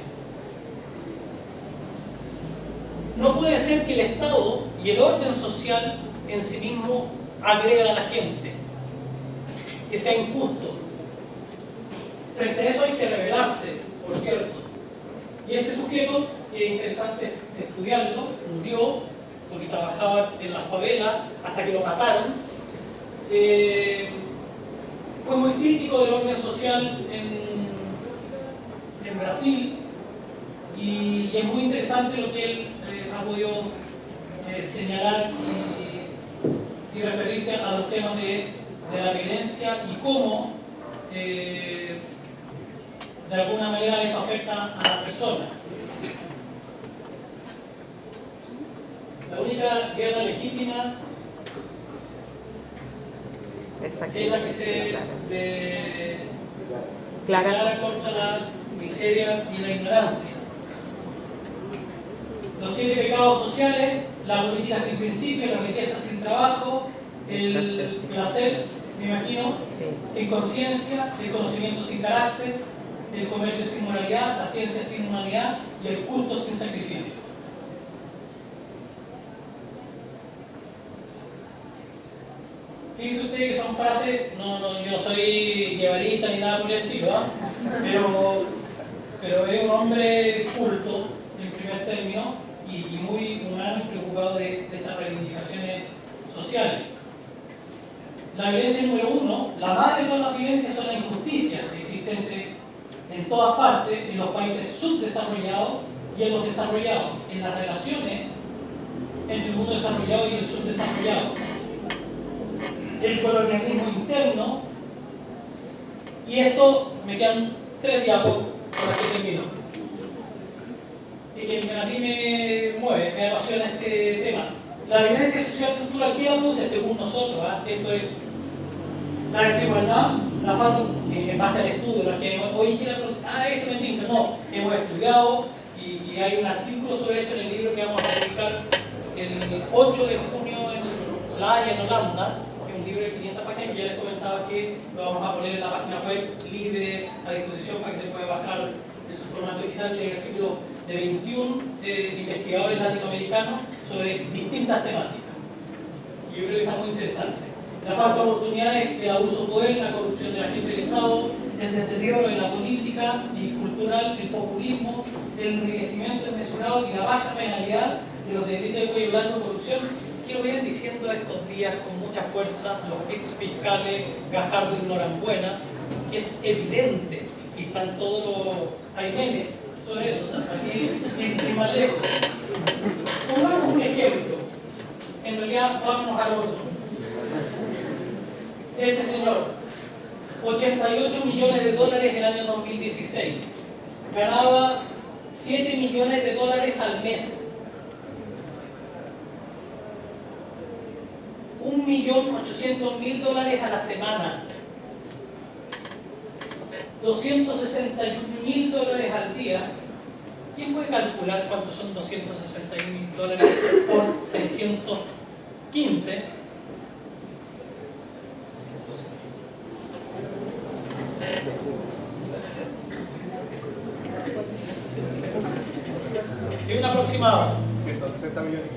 No puede ser que el Estado y el orden social en sí mismo agreda a la gente, que sea injusto. Frente a eso hay que rebelarse, por cierto. Y este sujeto, que es interesante estudiarlo, murió porque trabajaba en las favelas hasta que lo mataron. Fue muy crítico del orden social en Brasil y es muy interesante lo que él ha podido señalar y referirse a los temas de la violencia y cómo de alguna manera eso afecta a las personas. La única guerra legítima es la que se declara contra la miseria y la ignorancia. Los 7 pecados sociales, la política sin principios, la riqueza sin trabajo, el placer, me imagino, sin conciencia, el conocimiento sin carácter, el comercio sin moralidad, la ciencia sin humanidad y el culto sin sacrificio. Fíjense ustedes que son frases, yo no soy guevarista ni nada por el estilo, ¿eh? pero es un hombre culto en primer término y muy humano y preocupado de estas reivindicaciones sociales. La violencia número 1, la madre de todas las violencias son las injusticias existentes en todas partes, en los países subdesarrollados y en los desarrollados, en las relaciones entre el mundo desarrollado y el subdesarrollado. El colonialismo interno, y esto me quedan 3 diapos para que termino. Y que a mí me mueve, me apasiona este tema. La violencia social cultural, ¿qué la produce según nosotros? Esto es la desigualdad, la falta, en base al estudio, no es que hoy quiera esto me entiende, no, hemos estudiado y hay un artículo sobre esto en el libro que vamos a publicar el 8 de junio en La Haya, en Holanda, que es un libro de 500 páginas que ya les comentaba que lo vamos a poner en la página web libre a disposición para que se pueda bajar en su formato digital. Y el artículo de 21 investigadores latinoamericanos sobre distintas temáticas. Y yo creo que está muy interesante. La falta de oportunidades, el abuso de poder, la corrupción de la gente del Estado, el deterioro de la política y cultural, el populismo, el enriquecimiento desmesurado y la baja penalidad de los delitos de cuello blanco de corrupción. Quiero ir diciendo estos días con mucha fuerza los ex fiscales Gajardo y Norambuena, que es evidente, y están todos los... hay memes sobre eso, o sea, aquí en más lejos. Pongamos un ejemplo, en realidad vámonos al otro. Este señor, 88 millones de dólares en el año 2016, ganaba 7 millones de dólares al mes. 1.800.000 dólares a la semana. 261.000 dólares al día. ¿Quién puede calcular cuántos son 261.000 dólares por 615? Y un aproximado. 160 millones.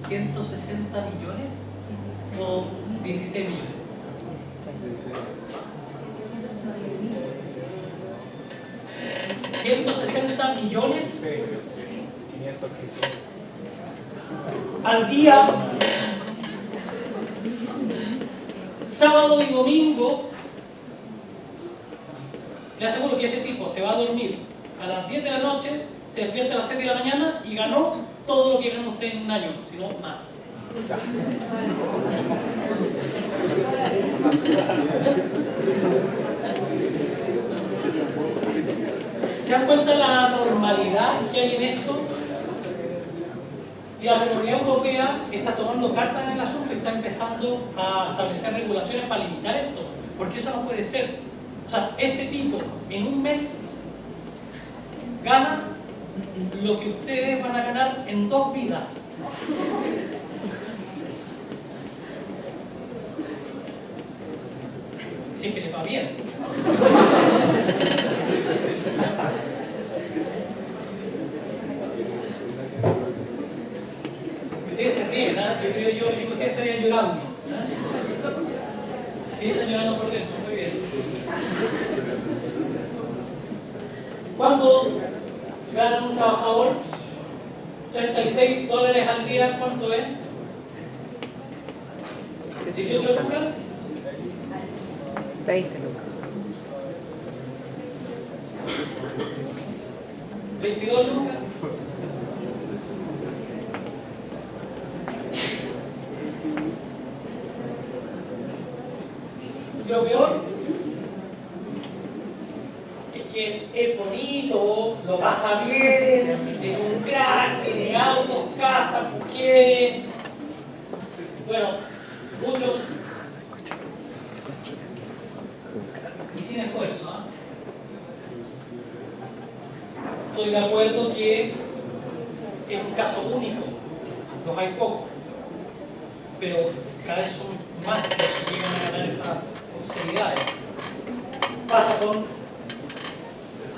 160 millones o 16 millones. 160 millones al día, sábado y domingo, le aseguro que ese tipo se va a dormir a las 10 de la noche, se despierta a las 7 de la mañana y ganó todo lo que ganó usted en un año, si no más. ¿Se dan cuenta la normalidad que hay en esto? Y la Comunidad Europea está tomando cartas en el asunto y está empezando a establecer regulaciones para limitar esto, porque eso no puede ser. O sea, este tipo en un mes gana lo que ustedes van a ganar en 2 vidas. Si es que les va bien. Ustedes se ríen, ¿eh? Yo creo que ustedes estarían llorando. Sí, están llorando por dentro, muy bien. ¿Cuánto gana un trabajador? $36 al día, ¿cuánto es? 18 lucas. 20 lucas. 22 lucas. Lo peor es que es bonito, lo pasa bien, es un crack, tiene autos, casas, mujeres. Bueno, muchos. Y sin esfuerzo, ¿eh? Estoy de acuerdo que es un caso único, los hay pocos, pero cada vez son más los que llegan a ganar esas posibilidades. Pasa con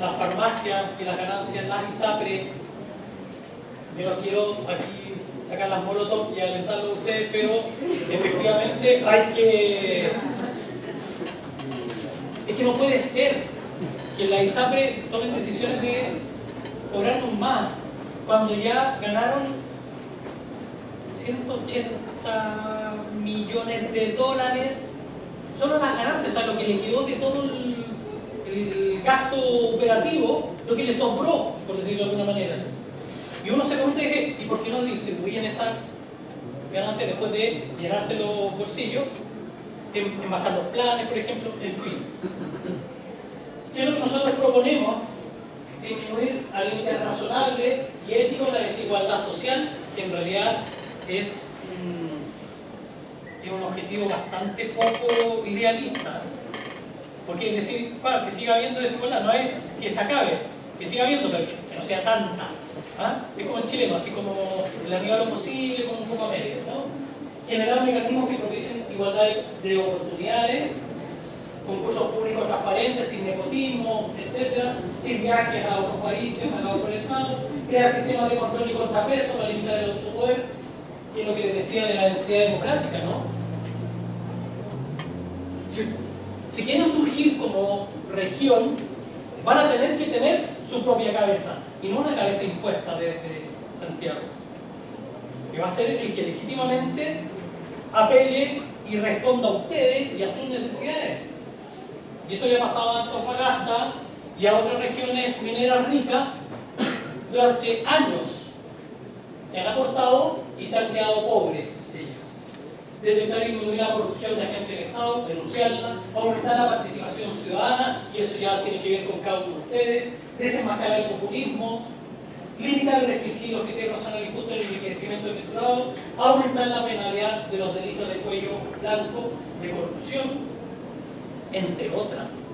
las farmacias y las ganancias, las ISAPRE. Yo no quiero aquí sacar las molotov y alentarlo a ustedes, pero efectivamente hay que... Es que no puede ser que la ISAPRE tomen decisiones de cobrarnos más cuando ya ganaron 180 millones de dólares solo las ganancias, o sea, lo que le quedó de todo el gasto operativo, lo que le sobró, por decirlo de alguna manera. Y uno se pregunta y dice, ¿y por qué no distribuyen esa ganancia después de llenarse los bolsillos? En bajar los planes, por ejemplo, en fin. ¿Qué es lo que nosotros proponemos? Disminuir a límites razonables y éticos la desigualdad social, que en realidad es un objetivo bastante poco idealista. Porque es decir, claro, que siga habiendo desigualdad, no es que se acabe, que siga habiendo, pero que no sea tanta. ¿Ah? Es como el chileno, así como en la medida de lo posible, con un poco a medio, ¿no? Generar mecanismos que propicien igualdad de oportunidades, concursos públicos transparentes, sin nepotismo, etc., sin viajes a otros países pagados por el Estado, crear sistemas de control y contrapeso para limitar el uso de poder, que es lo que les decía de la densidad democrática, ¿no? Si quieren surgir como región, van a tener que tener su propia cabeza, y no una cabeza impuesta desde Santiago, que va a ser el que legítimamente apele y responda a ustedes y a sus necesidades. Y eso le ha pasado a Antofagasta y a otras regiones mineras ricas durante años, que han aportado y se han quedado pobres de ellas. Detectar y disminuir la corrupción de agentes del Estado, denunciarla, aumentar la participación ciudadana, y eso ya tiene que ver con cada uno de ustedes, desenmascarar el populismo, limitar y restringir los criterios razonables y justos del enriquecimiento desmesurado, aumentar la penalidad de los delitos de cuello blanco, de corrupción, entre otras.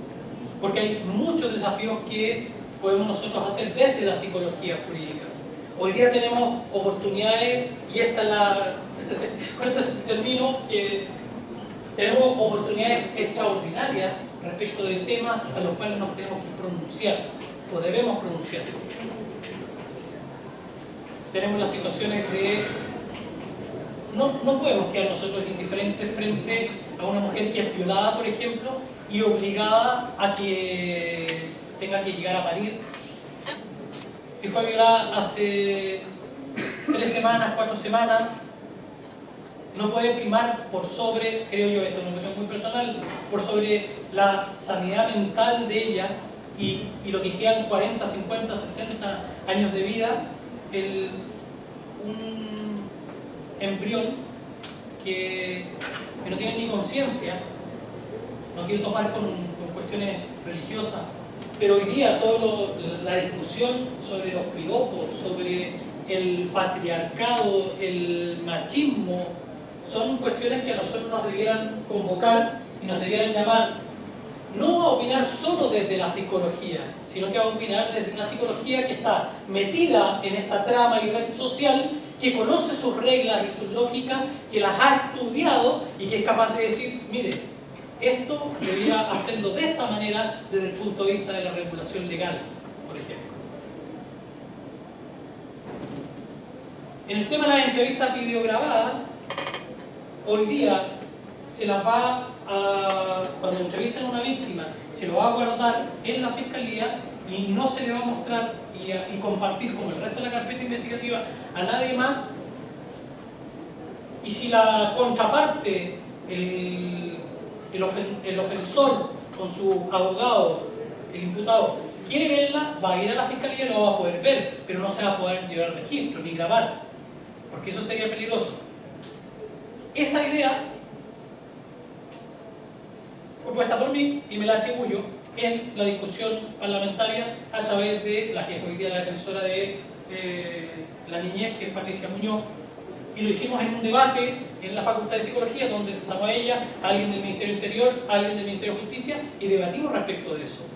Porque hay muchos desafíos que podemos nosotros hacer desde la psicología jurídica. Hoy día tenemos oportunidades, y esta es la... con esto termino, que tenemos oportunidades extraordinarias respecto de temas a los cuales nos tenemos que pronunciar, o debemos pronunciar. Tenemos las situaciones de... No podemos quedar nosotros indiferentes frente a una mujer que es violada, por ejemplo, y obligada a que tenga que llegar a parir. Si fue violada hace 3 semanas, 4 semanas, no puede primar por sobre, creo yo, esto es una cuestión muy personal, por sobre la sanidad mental de ella, y lo que quedan 40, 50, 60 años de vida, un embrión que no tiene ni conciencia, no quiere topar con cuestiones religiosas, pero hoy día toda la discusión sobre los piropos, sobre el patriarcado, el machismo, son cuestiones que a nosotros nos debieran convocar y nos debieran llamar, no a opinar solo desde la psicología, sino que a opinar desde una psicología que está metida en esta trama y red social, que conoce sus reglas y sus lógicas, que las ha estudiado y que es capaz de decir, mire, esto debería hacerlo de esta manera desde el punto de vista de la regulación legal, por ejemplo. En el tema de las entrevistas videograbadas, hoy día se las va a, cuando entrevistan a una víctima, se lo va a guardar en la fiscalía y no se le va a mostrar y compartir como el resto de la carpeta investigativa a nadie más. Y si la contraparte, el ofensor con su abogado, el imputado, quiere verla, va a ir a la fiscalía y lo va a poder ver, pero no se va a poder llevar registro ni grabar, porque eso sería peligroso. Esa idea fue puesta por mí y me la atribuyo en la discusión parlamentaria a través de la que es hoy día la defensora de la niñez, que es Patricia Muñoz, y lo hicimos en un debate en la Facultad de Psicología, donde estaba ella, alguien del Ministerio Interior, alguien del Ministerio de Justicia, y debatimos respecto de eso.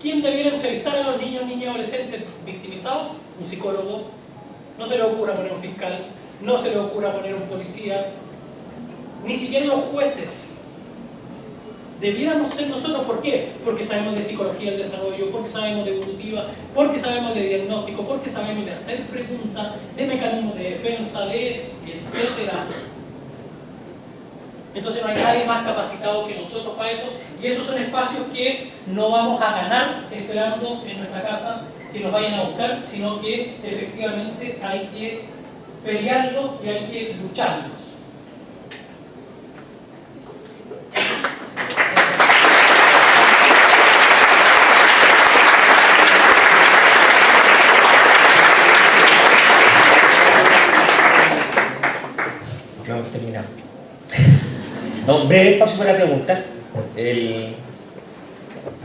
¿Quién debiera entrevistar a los niños, niñas y adolescentes victimizados? Un psicólogo. No se le ocurra poner un fiscal, no se le ocurra poner un policía, ni siquiera los jueces. Debiéramos ser nosotros. ¿Por qué? Porque sabemos de psicología del desarrollo, porque sabemos de evolutiva, porque sabemos de diagnóstico, porque sabemos de hacer preguntas, de mecanismos de defensa, etcétera. Entonces no hay nadie más capacitado que nosotros para eso, y esos son espacios que no vamos a ganar esperando en nuestra casa que nos vayan a buscar, sino que efectivamente hay que pelearlos y hay que lucharlos. No, terminamos. No, breve paso para la pregunta.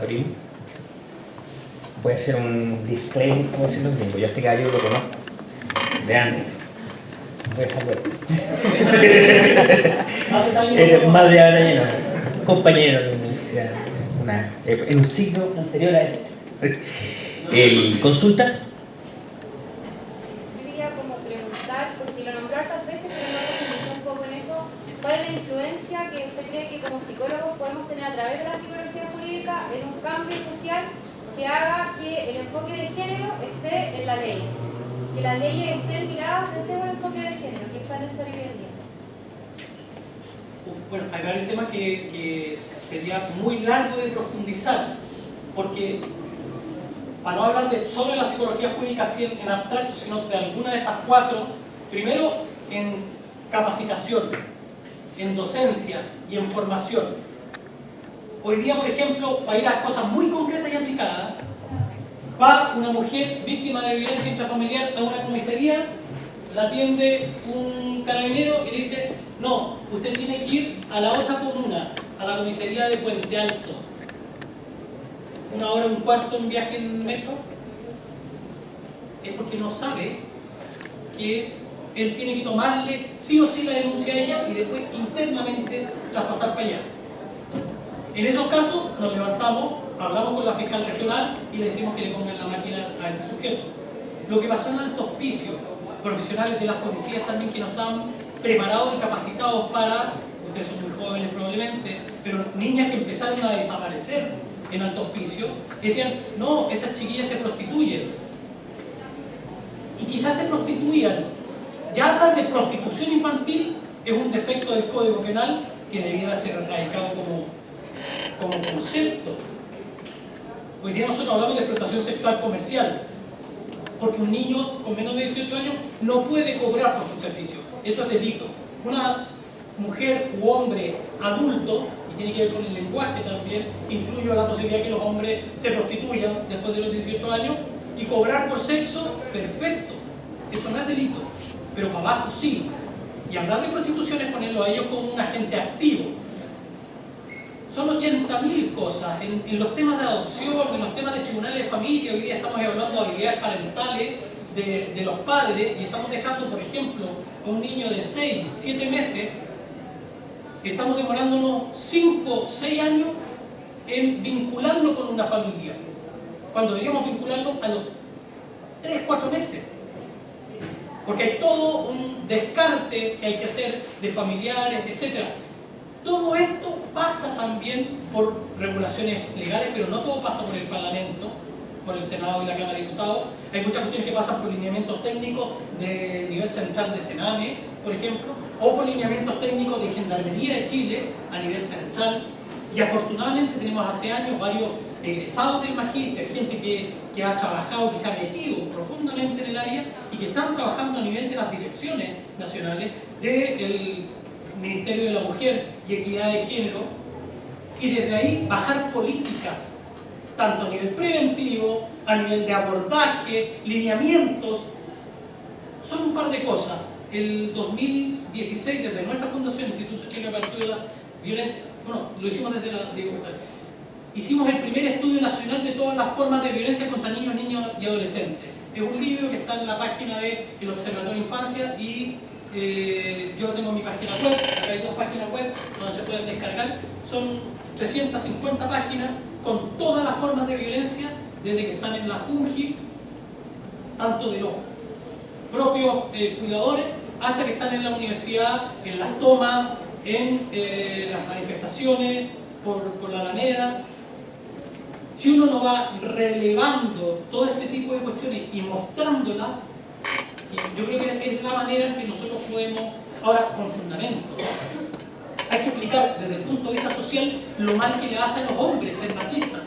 Abrimos. Voy a hacer un disclaimer, como dicen los gringos. Yo a este gallo lo conozco de antes. Voy a dejarlo. Más de ahora lleno. Compañero de la universidad. En un siglo anterior a este. ¿Consultas? ¿Cuál es la influencia que usted cree que como psicólogos podemos tener a través de la psicología jurídica en un cambio social que haga que el enfoque de género esté en la ley? Que las leyes estén miradas desde el enfoque de género, que es tan necesario hoy en día. Bueno, hay varios temas que sería muy largo de profundizar, porque para no hablar solo de la psicología jurídica así en abstracto, sino de alguna de estas cuatro, primero en capacitación, en docencia y en formación. Hoy día, por ejemplo, para ir a cosas muy concretas y aplicadas, va una mujer víctima de violencia intrafamiliar a una comisaría, la atiende un carabinero y le dice: no, usted tiene que ir a la otra comuna, a la comisaría de Puente Alto. 1 hora, 1/4 en viaje en metro. Es porque no sabe que él tiene que tomarle sí o sí la denuncia a ella y después internamente traspasar para allá. En esos casos nos levantamos, hablamos con la fiscal regional y le decimos que le pongan la máquina a este sujeto. Lo que pasó en Alto Hospicio, profesionales de las policías también que no estaban preparados y capacitados para, ustedes son muy jóvenes probablemente, pero niñas que empezaron a desaparecer en Alto Hospicio, decían: no, esas chiquillas se prostituyen. Y quizás se prostituían. Ya hablar de prostitución infantil es un defecto del Código Penal que debiera ser erradicado como concepto. Hoy día nosotros hablamos de explotación sexual comercial, porque un niño con menos de 18 años no puede cobrar por su servicio. Eso es delito. Una mujer u hombre adulto, y tiene que ver con el lenguaje también, incluyo la posibilidad de que los hombres se prostituyan después de los 18 años y cobrar por sexo, perfecto, eso no es delito, pero para abajo sí. Y hablar de prostitución es ponerlo a ellos como un agente activo. Son 80.000 cosas en los temas de adopción, en los temas de tribunales de familia. Hoy día estamos hablando de habilidades parentales de los padres y estamos dejando, por ejemplo, a un niño de 6, 7 meses, estamos demorándonos 5, 6 años en vincularlo con una familia, cuando deberíamos vincularlo a los 3, 4 meses. Porque hay todo un descarte que hay que hacer de familiares, etc. Todo esto pasa también por regulaciones legales, pero no todo pasa por el Parlamento, por el Senado y la Cámara de Diputados. Hay muchas cuestiones que pasan por lineamientos técnicos de nivel central de Sename, por ejemplo, o por lineamientos técnicos de Gendarmería de Chile a nivel central. Y afortunadamente tenemos hace años varios egresados del Magíster, gente que ha trabajado, que se ha metido profundamente en el área y que están trabajando a nivel de las direcciones nacionales del Ministerio de la Mujer y Equidad de Género, y desde ahí bajar políticas, tanto a nivel preventivo, a nivel de abordaje, lineamientos. Son un par de cosas. El 2016, desde nuestra fundación, Instituto Chile para el Estudio de la Violencia, bueno, lo hicimos desde la hicimos el primer estudio nacional de todas las formas de violencia contra niños, niñas y adolescentes. Es un libro que está en la página del Observatorio de Infancia y yo lo tengo en mi página web. Acá hay 2 páginas web donde se pueden descargar. Son 350 páginas con todas las formas de violencia, desde que están en la FUNGI, tanto de los propios cuidadores, hasta que están en la universidad, en las tomas, en las manifestaciones, por la Alameda. Si uno no va relevando todo este tipo de cuestiones y mostrándolas, yo creo que es la manera en que nosotros podemos, ahora con fundamento, hay que explicar desde el punto de vista social lo mal que le hace a los hombres ser machistas,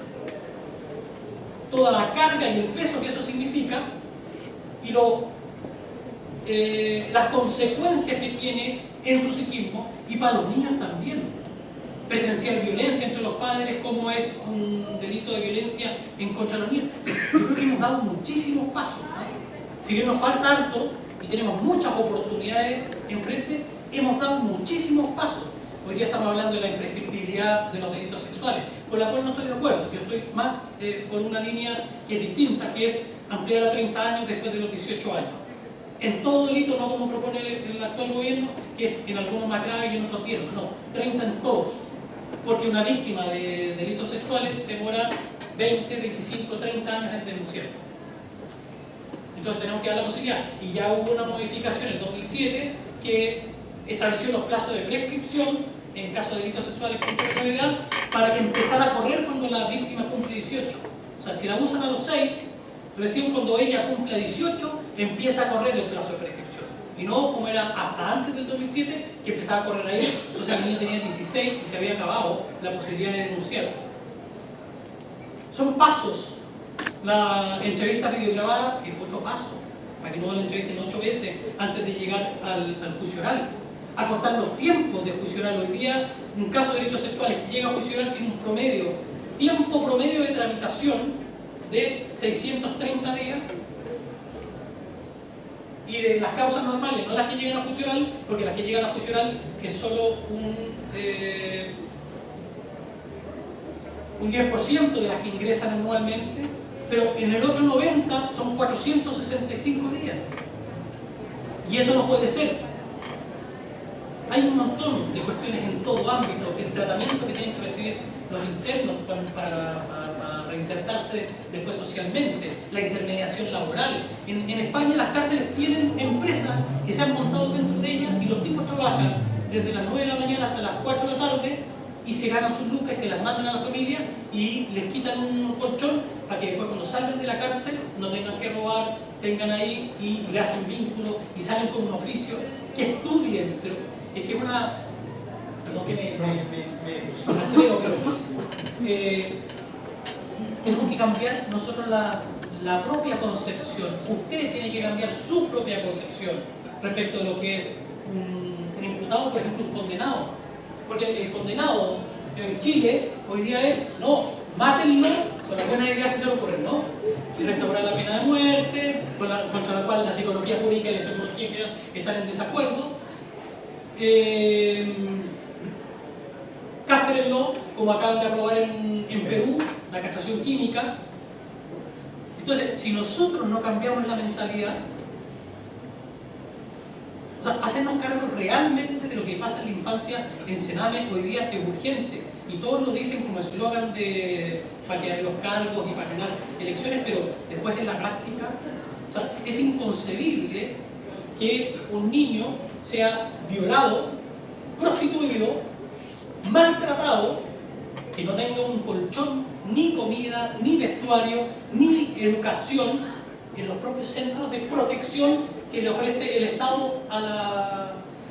toda la carga y el peso que eso significa y las consecuencias que tiene en su psiquismo, y para los niños también. Presenciar violencia entre los padres, como es un delito de violencia en contra de los niños. Yo creo que hemos dado muchísimos pasos, ¿no? Si bien nos falta harto y tenemos muchas oportunidades enfrente, hemos dado muchísimos pasos. Hoy día estamos hablando de la imprescriptibilidad de los delitos sexuales, con la cual no estoy de acuerdo. Yo estoy más por una línea que es distinta, que es ampliar a 30 años después de los 18 años. En todo delito, no como propone el actual gobierno, que es en algunos más graves y en otros 10, no, 30 en todos. Porque una víctima de delitos sexuales se demora 20, 25, 30 años en denunciar. Entonces tenemos que dar la posibilidad. Y ya hubo una modificación en 2007 que estableció los plazos de prescripción en caso de delitos sexuales contra la menor edad para que empezara a correr cuando la víctima cumple 18. O sea, si la abusan a los 6, recién cuando ella cumple 18, empieza a correr el plazo de prescripción. Y no como era hasta antes del 2007, que empezaba a correr ahí. Entonces la niña tenía 16 y se había acabado la posibilidad de denunciar. Son pasos. La entrevista videograbada es otro paso, para que no la entrevisten 8 veces antes de llegar al juicio oral. Acortar los tiempos de juicio oral. Hoy día, un caso de delitos sexuales que llega a juicio oral tiene un tiempo promedio de tramitación de 630 días. Y de las causas normales, no las que llegan a juicio oral, porque las que llegan a juicio oral es solo un 10% de las que ingresan anualmente, pero en el otro 90% son 465 días. Y eso no puede ser. Hay un montón de cuestiones en todo ámbito, el tratamiento que tienen que recibir los internos para reinsertarse después socialmente, la intermediación laboral. En España las cárceles tienen empresas que se han montado dentro de ellas y los tipos trabajan desde las 9 de la mañana hasta las 4 de la tarde y se ganan sus lucas y se las mandan a la familia y les quitan un colchón para que después cuando salgan de la cárcel no tengan que robar, tengan ahí y le hacen vínculo y salen con un oficio, que estudien, pero es que es una... No que me acelero, pero tenemos que cambiar nosotros la propia concepción. Ustedes tienen que cambiar su propia concepción respecto de lo que es un imputado, por ejemplo, un condenado. Porque el condenado en Chile hoy día es, no, mátenlo con las buenas ideas que se le ocurren, ¿no? Restaurar la pena de muerte, contra la cual la psicología jurídica y la psicología general están en desacuerdo. Cástrenlo, como acaban de aprobar en Perú, la castración química. Entonces, si nosotros no cambiamos la mentalidad, o sea, hacernos cargo realmente de lo que pasa en la infancia en Sename hoy día es urgente. Y todos lo dicen como eslogan para que los cargos y para ganar elecciones, pero después en la práctica, o sea, es inconcebible que un niño sea violado, prostituido, maltratado, que no tenga un colchón, ni comida, ni vestuario, ni educación en los propios centros de protección que le ofrece el Estado a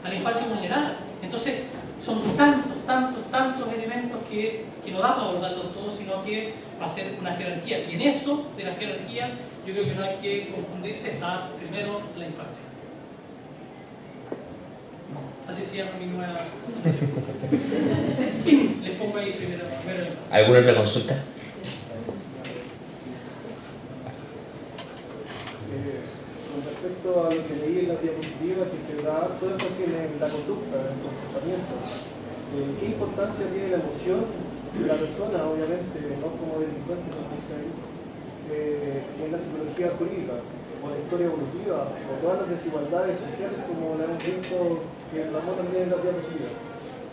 la infancia vulnerada. Entonces, son tantos elementos que no da para abordarlos todos, sino que va a ser una jerarquía. Y en eso de la jerarquía, yo creo que no hay que confundirse, está primero la infancia. Así se llama mi nueva fundación. ¿Quién les pongo ahí primero? ¿Alguna otra consulta? Con respecto a lo que leí en la diapositiva, que se da todo énfasis en la conducta, en el comportamiento, ¿qué importancia tiene la emoción de la persona, obviamente, no como delincuente, como dice ahí, en la psicología jurídica, o la historia evolutiva, o todas las desigualdades sociales, como la hemos visto que la también en la diapositiva?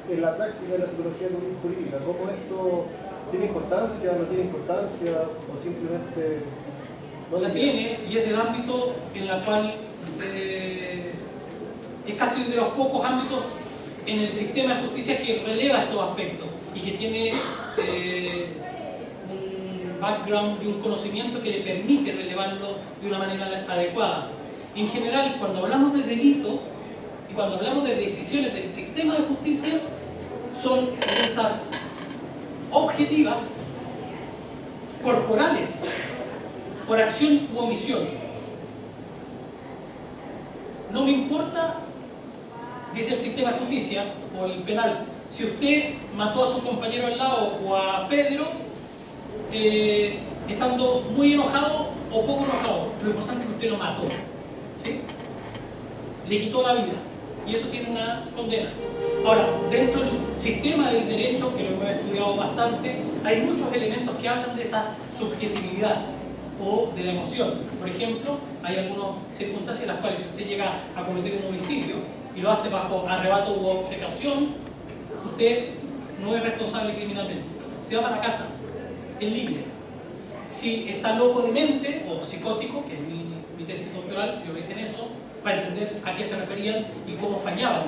En la práctica de la psicología jurídica, ¿cómo esto tiene importancia, no tiene importancia, o simplemente no la tiene? Y es del ámbito en el cual es casi de los pocos ámbitos en el sistema de justicia que releva estos aspectos y que tiene un background y un conocimiento que le permite relevarlo de una manera adecuada. En general, cuando hablamos de delito y cuando hablamos de decisiones del sistema de justicia, son estas objetivas, corporales, por acción u omisión. No me importa, dice el sistema de justicia o el penal, si usted mató a su compañero al lado o a Pedro estando muy enojado o poco enojado. Lo importante es que usted lo mató, ¿sí? Le quitó la vida y eso tiene una condena. Ahora, dentro del sistema del derecho, que lo hemos estudiado bastante, hay muchos elementos que hablan de esa subjetividad o de la emoción. Por ejemplo, hay algunas circunstancias en las cuales si usted llega a cometer un homicidio y lo hace bajo arrebato u obcecación, usted no es responsable criminalmente. Se va para casa, es libre. Si está loco de mente o psicótico, que es mi tesis doctoral, yo lo hice en eso, para entender a qué se referían y cómo fallaban.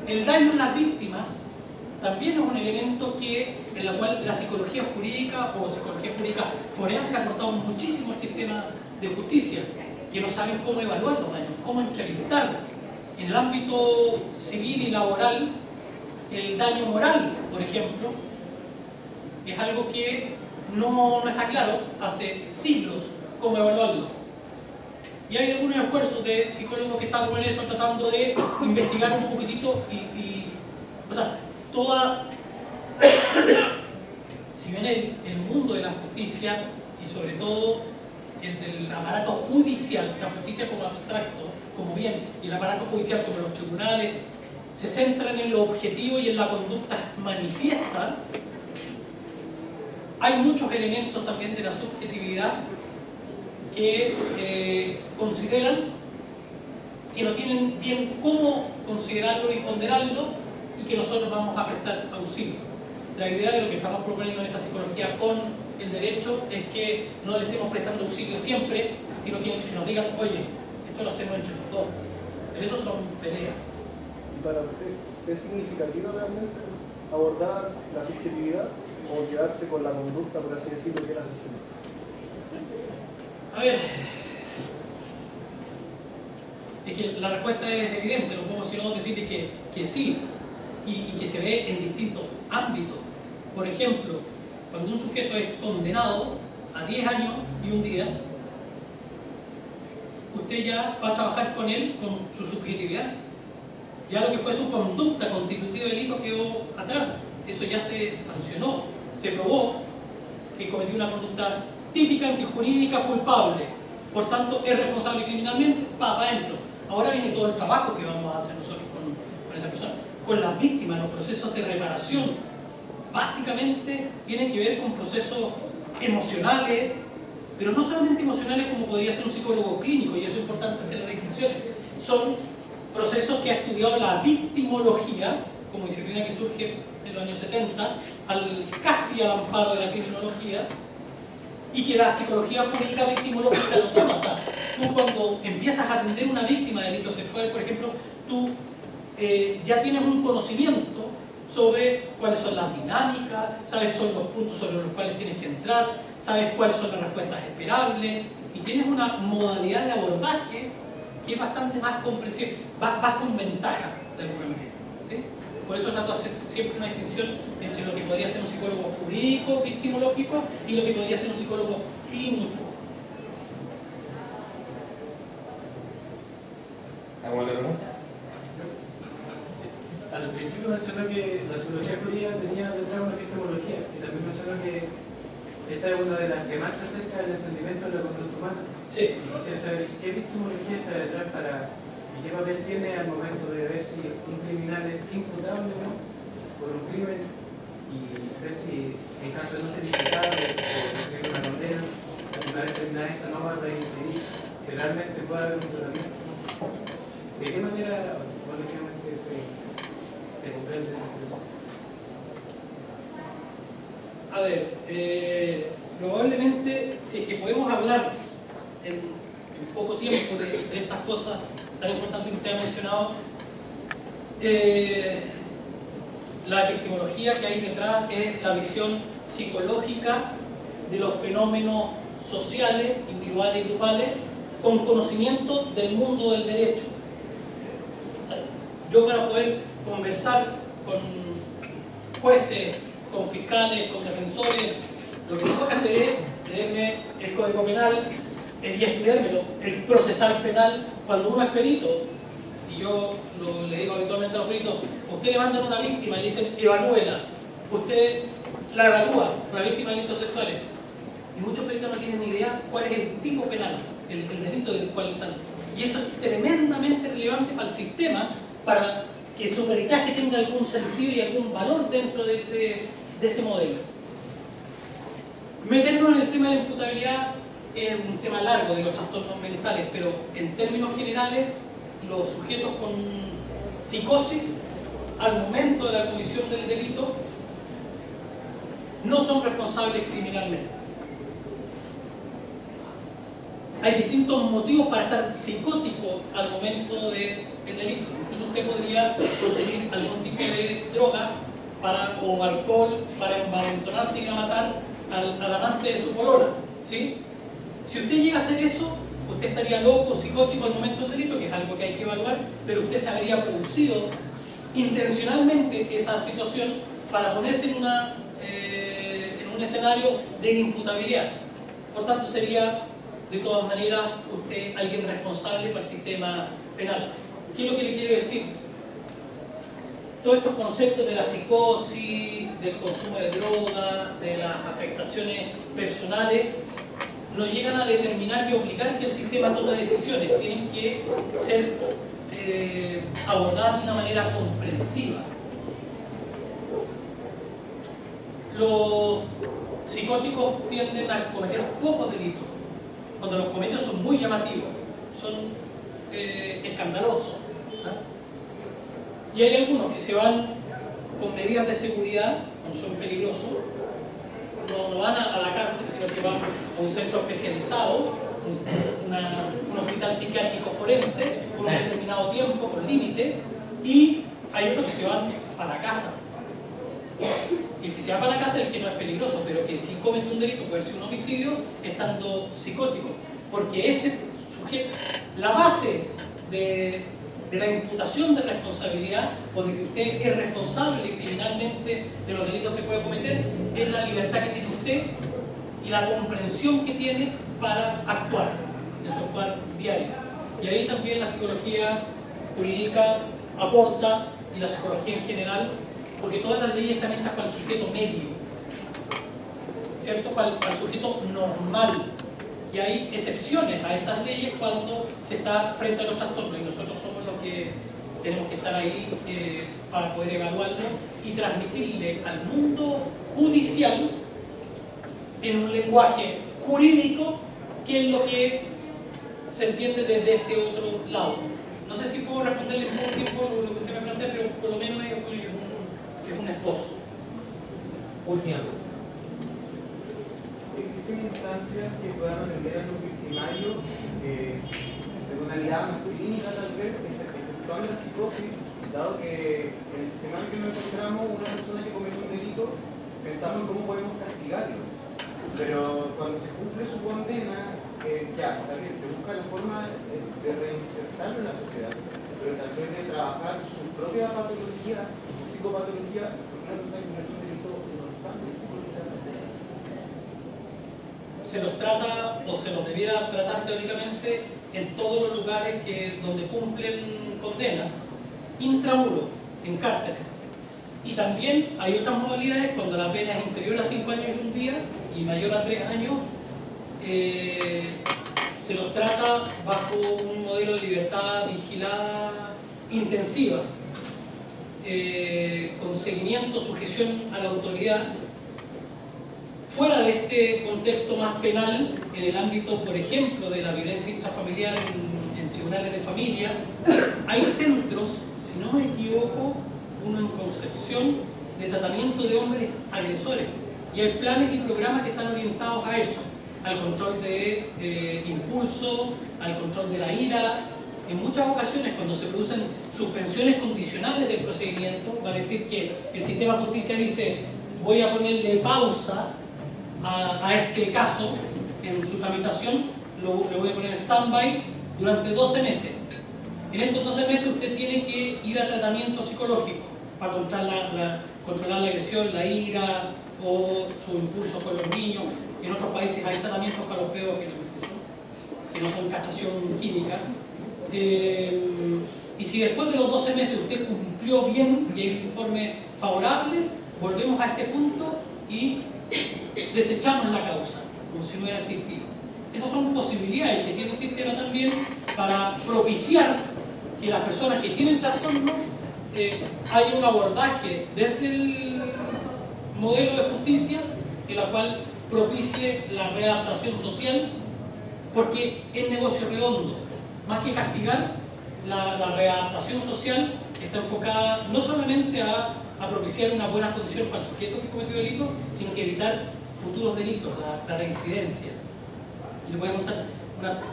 El daño en las víctimas también es un elemento en el cual la psicología jurídica o psicología jurídica forense ha aportado muchísimo al sistema de justicia, que no saben cómo evaluar los daños, cómo entrevistarlos. En el ámbito civil y laboral, el daño moral, por ejemplo, es algo que no está claro hace siglos cómo evaluarlo. Y hay algunos esfuerzos de psicólogos que están en eso, tratando de investigar un poquitito o sea, si bien el mundo de la justicia y sobre todo el del aparato judicial, la justicia como abstracto, como bien, y el aparato judicial como los tribunales, se centran en lo objetivo y en la conducta manifiesta, hay muchos elementos también de la subjetividad que consideran que no tienen bien cómo considerarlo y ponderarlo y que nosotros vamos a prestar auxilio. La idea de lo que estamos proponiendo en esta psicología con el derecho es que no le estemos prestando auxilio siempre, sino que nos digan, oye, esto lo hacemos entre los dos. Pero eso son peleas. ¿Y para usted es significativo realmente abordar la subjetividad o quedarse con la conducta, por así decirlo, que el asesino? A ver, es que la respuesta es evidente, no podemos sino decir que sí, y que se ve en distintos ámbitos. Por ejemplo, cuando un sujeto es condenado a 10 años y un día, usted ya va a trabajar con él, con su subjetividad. Ya lo que fue su conducta constitutiva de delito quedó atrás. Eso ya se sancionó, se probó que cometió una conducta típica, antijurídica, culpable. Por tanto, es responsable criminalmente, va para adentro. Ahora viene todo el trabajo que vamos a hacer nosotros con esa persona. Con las víctimas, los procesos de reparación, básicamente tienen que ver con procesos emocionales, pero no solamente emocionales como podría ser un psicólogo clínico, y eso es importante hacer las distinciones. Son procesos que ha estudiado la victimología, como disciplina que surge en los años 70, casi al amparo de la criminología, y que la psicología jurídica victimológica lo toma. Tú cuando empiezas a atender una víctima de delitos sexuales, por ejemplo, tú ya tienes un conocimiento sobre cuáles son las dinámicas, sabes son los puntos sobre los cuales tienes que entrar, sabes cuáles son las respuestas esperables, y tienes una modalidad de abordaje que es bastante más comprensible, vas con ventaja de alguna manera, ¿sí? Por eso trato de hacer siempre una distinción entre lo que podría ser un psicólogo jurídico, victimológico, y lo que podría ser un psicólogo clínico. ¿Alguna pregunta? Al principio mencionó que la psicología jurídica tenía detrás una epistemología, y también mencionó que esta es una de las que más se acerca al entendimiento de la conducta humana. Sí. Quisiera saber qué epistemología está detrás y qué papel tiene al momento de ver si un criminal es imputable o no por un crimen, y ver si en caso de no ser imputado o recibir una condena, una vez terminada esta no va a reincidir, si realmente puede haber un tratamiento. ¿De qué manera políticamente se comprende esa situación? A ver, probablemente, si es que podemos hablar en poco tiempo de estas cosas tan importantes que usted ha mencionado, la epistemología que hay detrás es la visión psicológica de los fenómenos sociales, individuales y grupales, con conocimiento del mundo del derecho. Yo, para poder conversar con jueces, con fiscales, con defensores, lo que tengo que hacer es leerme el Código Penal y estudiármelo, el procesal penal. Cuando uno es perito, y yo le digo habitualmente a los peritos, usted le mandan a una víctima y le dicen evalúela, usted la evalúa, una víctima de delitos sexuales, y muchos peritos no tienen ni idea cuál es el tipo penal, el delito del cual están, y eso es tremendamente relevante para el sistema, para que su peritaje tenga algún sentido y algún valor dentro de ese modelo. Meternos en el tema de la imputabilidad es un tema largo de los trastornos mentales, pero en términos generales, los sujetos con psicosis, al momento de la comisión del delito, no son responsables criminalmente. Hay distintos motivos para estar psicótico al momento del delito. Incluso usted podría consumir algún tipo de drogas o alcohol para envalentonarse y ir a matar al amante de su polola, ¿sí? Si usted llega a hacer eso, usted estaría loco, psicótico al momento del delito, que es algo que hay que evaluar, pero usted se habría producido intencionalmente esa situación para ponerse en un escenario de inimputabilidad. Por tanto, sería de todas maneras usted alguien responsable para el sistema penal. ¿Qué es lo que le quiero decir? Todos estos conceptos de la psicosis, del consumo de drogas, de las afectaciones personales, nos llegan a determinar y obligar que el sistema tome decisiones. Tienen que ser abordadas de una manera comprensiva. Los psicóticos tienden a cometer pocos delitos. Cuando los cometen son muy llamativos, son escandalosos, ¿no? Y hay algunos que se van con medidas de seguridad, cuando son peligrosos, no van a la cárcel, sino que van a un centro especializado, un hospital psiquiátrico forense, por un determinado tiempo, con límite, y hay otros que se van para la casa. Y el que se va para la casa es el que no es peligroso, pero que si comete un delito, puede ser un homicidio, estando psicótico. Porque ese sujeto, la base de la imputación de responsabilidad, o de que usted es responsable criminalmente de los delitos que puede cometer, es la libertad que tiene usted y la comprensión que tiene para actuar en su actuar diario. Y ahí también la psicología jurídica aporta, y la psicología en general, porque todas las leyes están hechas para el sujeto medio, ¿cierto? Para el sujeto normal. Y hay excepciones a estas leyes cuando se está frente a los trastornos, y nosotros somos los que tenemos que estar ahí para poder evaluarlo y transmitirle al mundo judicial en un lenguaje jurídico qué es lo que se entiende desde este otro lado. No sé si puedo responderle en poco tiempo lo que usted me plantea, pero por lo menos es un esbozo. Últimamente. ¿Existen instancias que puedan atender a los victimarios de una mirada más clínica, tal vez, exceptuando la psicosis, dado que en el sistema en el que nos encontramos, una persona que comete un delito, pensamos en cómo podemos castigarlo? Pero cuando se cumple su condena, ya, está bien, se busca la forma de reinsertarlo en la sociedad, pero tal vez de trabajar su propia patología, su psicopatología, porque una persona que comete un delito no está psicológicamente. Se los trata, o se los debiera tratar teóricamente en todos los lugares donde cumplen condena, intramuro, en cárceles. Y también hay otras modalidades cuando la pena es inferior a 5 años y un día y mayor a 3 años. Se los trata bajo un modelo de libertad vigilada intensiva, con seguimiento, sujeción a la autoridad. Fuera de este contexto más penal, en el ámbito, por ejemplo, de la violencia intrafamiliar en tribunales de familia, hay centros, si no me equivoco, uno en Concepción, de tratamiento de hombres agresores. Y hay planes y programas que están orientados a eso, al control de impulso, al control de la ira. En muchas ocasiones, cuando se producen suspensiones condicionales del procedimiento, va a decir que el sistema de justicia dice: voy a ponerle pausa a este caso en su tramitación, le voy a poner stand-by durante 12 meses. En estos 12 meses usted tiene que ir a tratamiento psicológico para controlar la agresión, la ira o su impulso con los niños. En otros países hay tratamientos para los pedófilos incluso, que no son castración química. Y si después de los 12 meses usted cumplió bien y hay un informe favorable, volvemos a este punto y desechamos la causa, como si no hubiera existido. Esas son posibilidades que tiene el sistema también para propiciar que las personas que tienen trastorno haya un abordaje desde el modelo de justicia en la cual propicie la readaptación social, porque es negocio redondo. Más que castigar, la readaptación social está enfocada no solamente a propiciar una buena condición para el sujeto que cometió delito, sino que evitar futuros delitos, la reincidencia. Y le voy a contar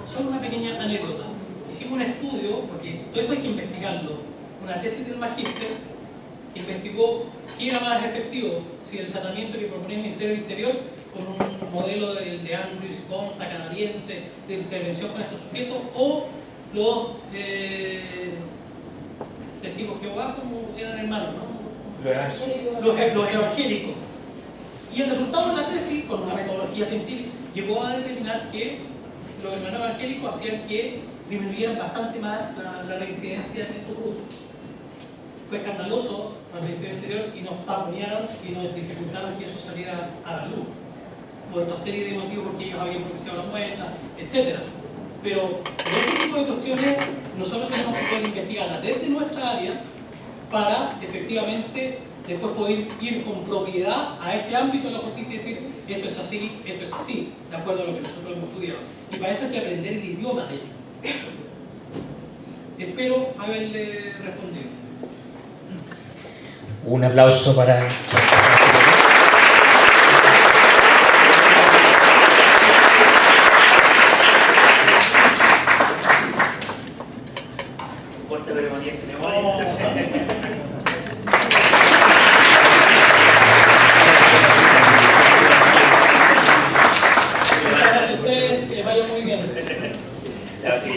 solo una pequeña anécdota. Hicimos un estudio, porque todo esto hay que investigarlo, una tesis del magíster que investigó qué era más efectivo, si el tratamiento que proponía el Ministerio del Interior con un modelo de Andrews y Conta canadiense de intervención con estos sujetos, o los testigos Jehová, como eran hermanos, ¿no? Los evangélicos. Y el resultado de la tesis, con una metodología científica, llegó a determinar que los hermanos evangélicos hacían que disminuyeran bastante más la reincidencia en estos grupos. Fue escandaloso para el Ministerio del Interior y nos taponearon y nos dificultaron que eso saliera a la luz. Por otra serie de motivos, porque ellos habían propiciado la muestra, etc. Pero este tipo de cuestiones nosotros tenemos que poder investigarlas desde nuestra área para efectivamente después poder ir con propiedad a este ámbito de la justicia y decir: esto es así, de acuerdo a lo que nosotros hemos estudiado. Y para eso hay que aprender el idioma de ellos. Espero haberle respondido. Un aplauso para... Fuerte ceremonia y ceremonia. Gracias a ustedes, que les vaya muy bien. Ya, sí,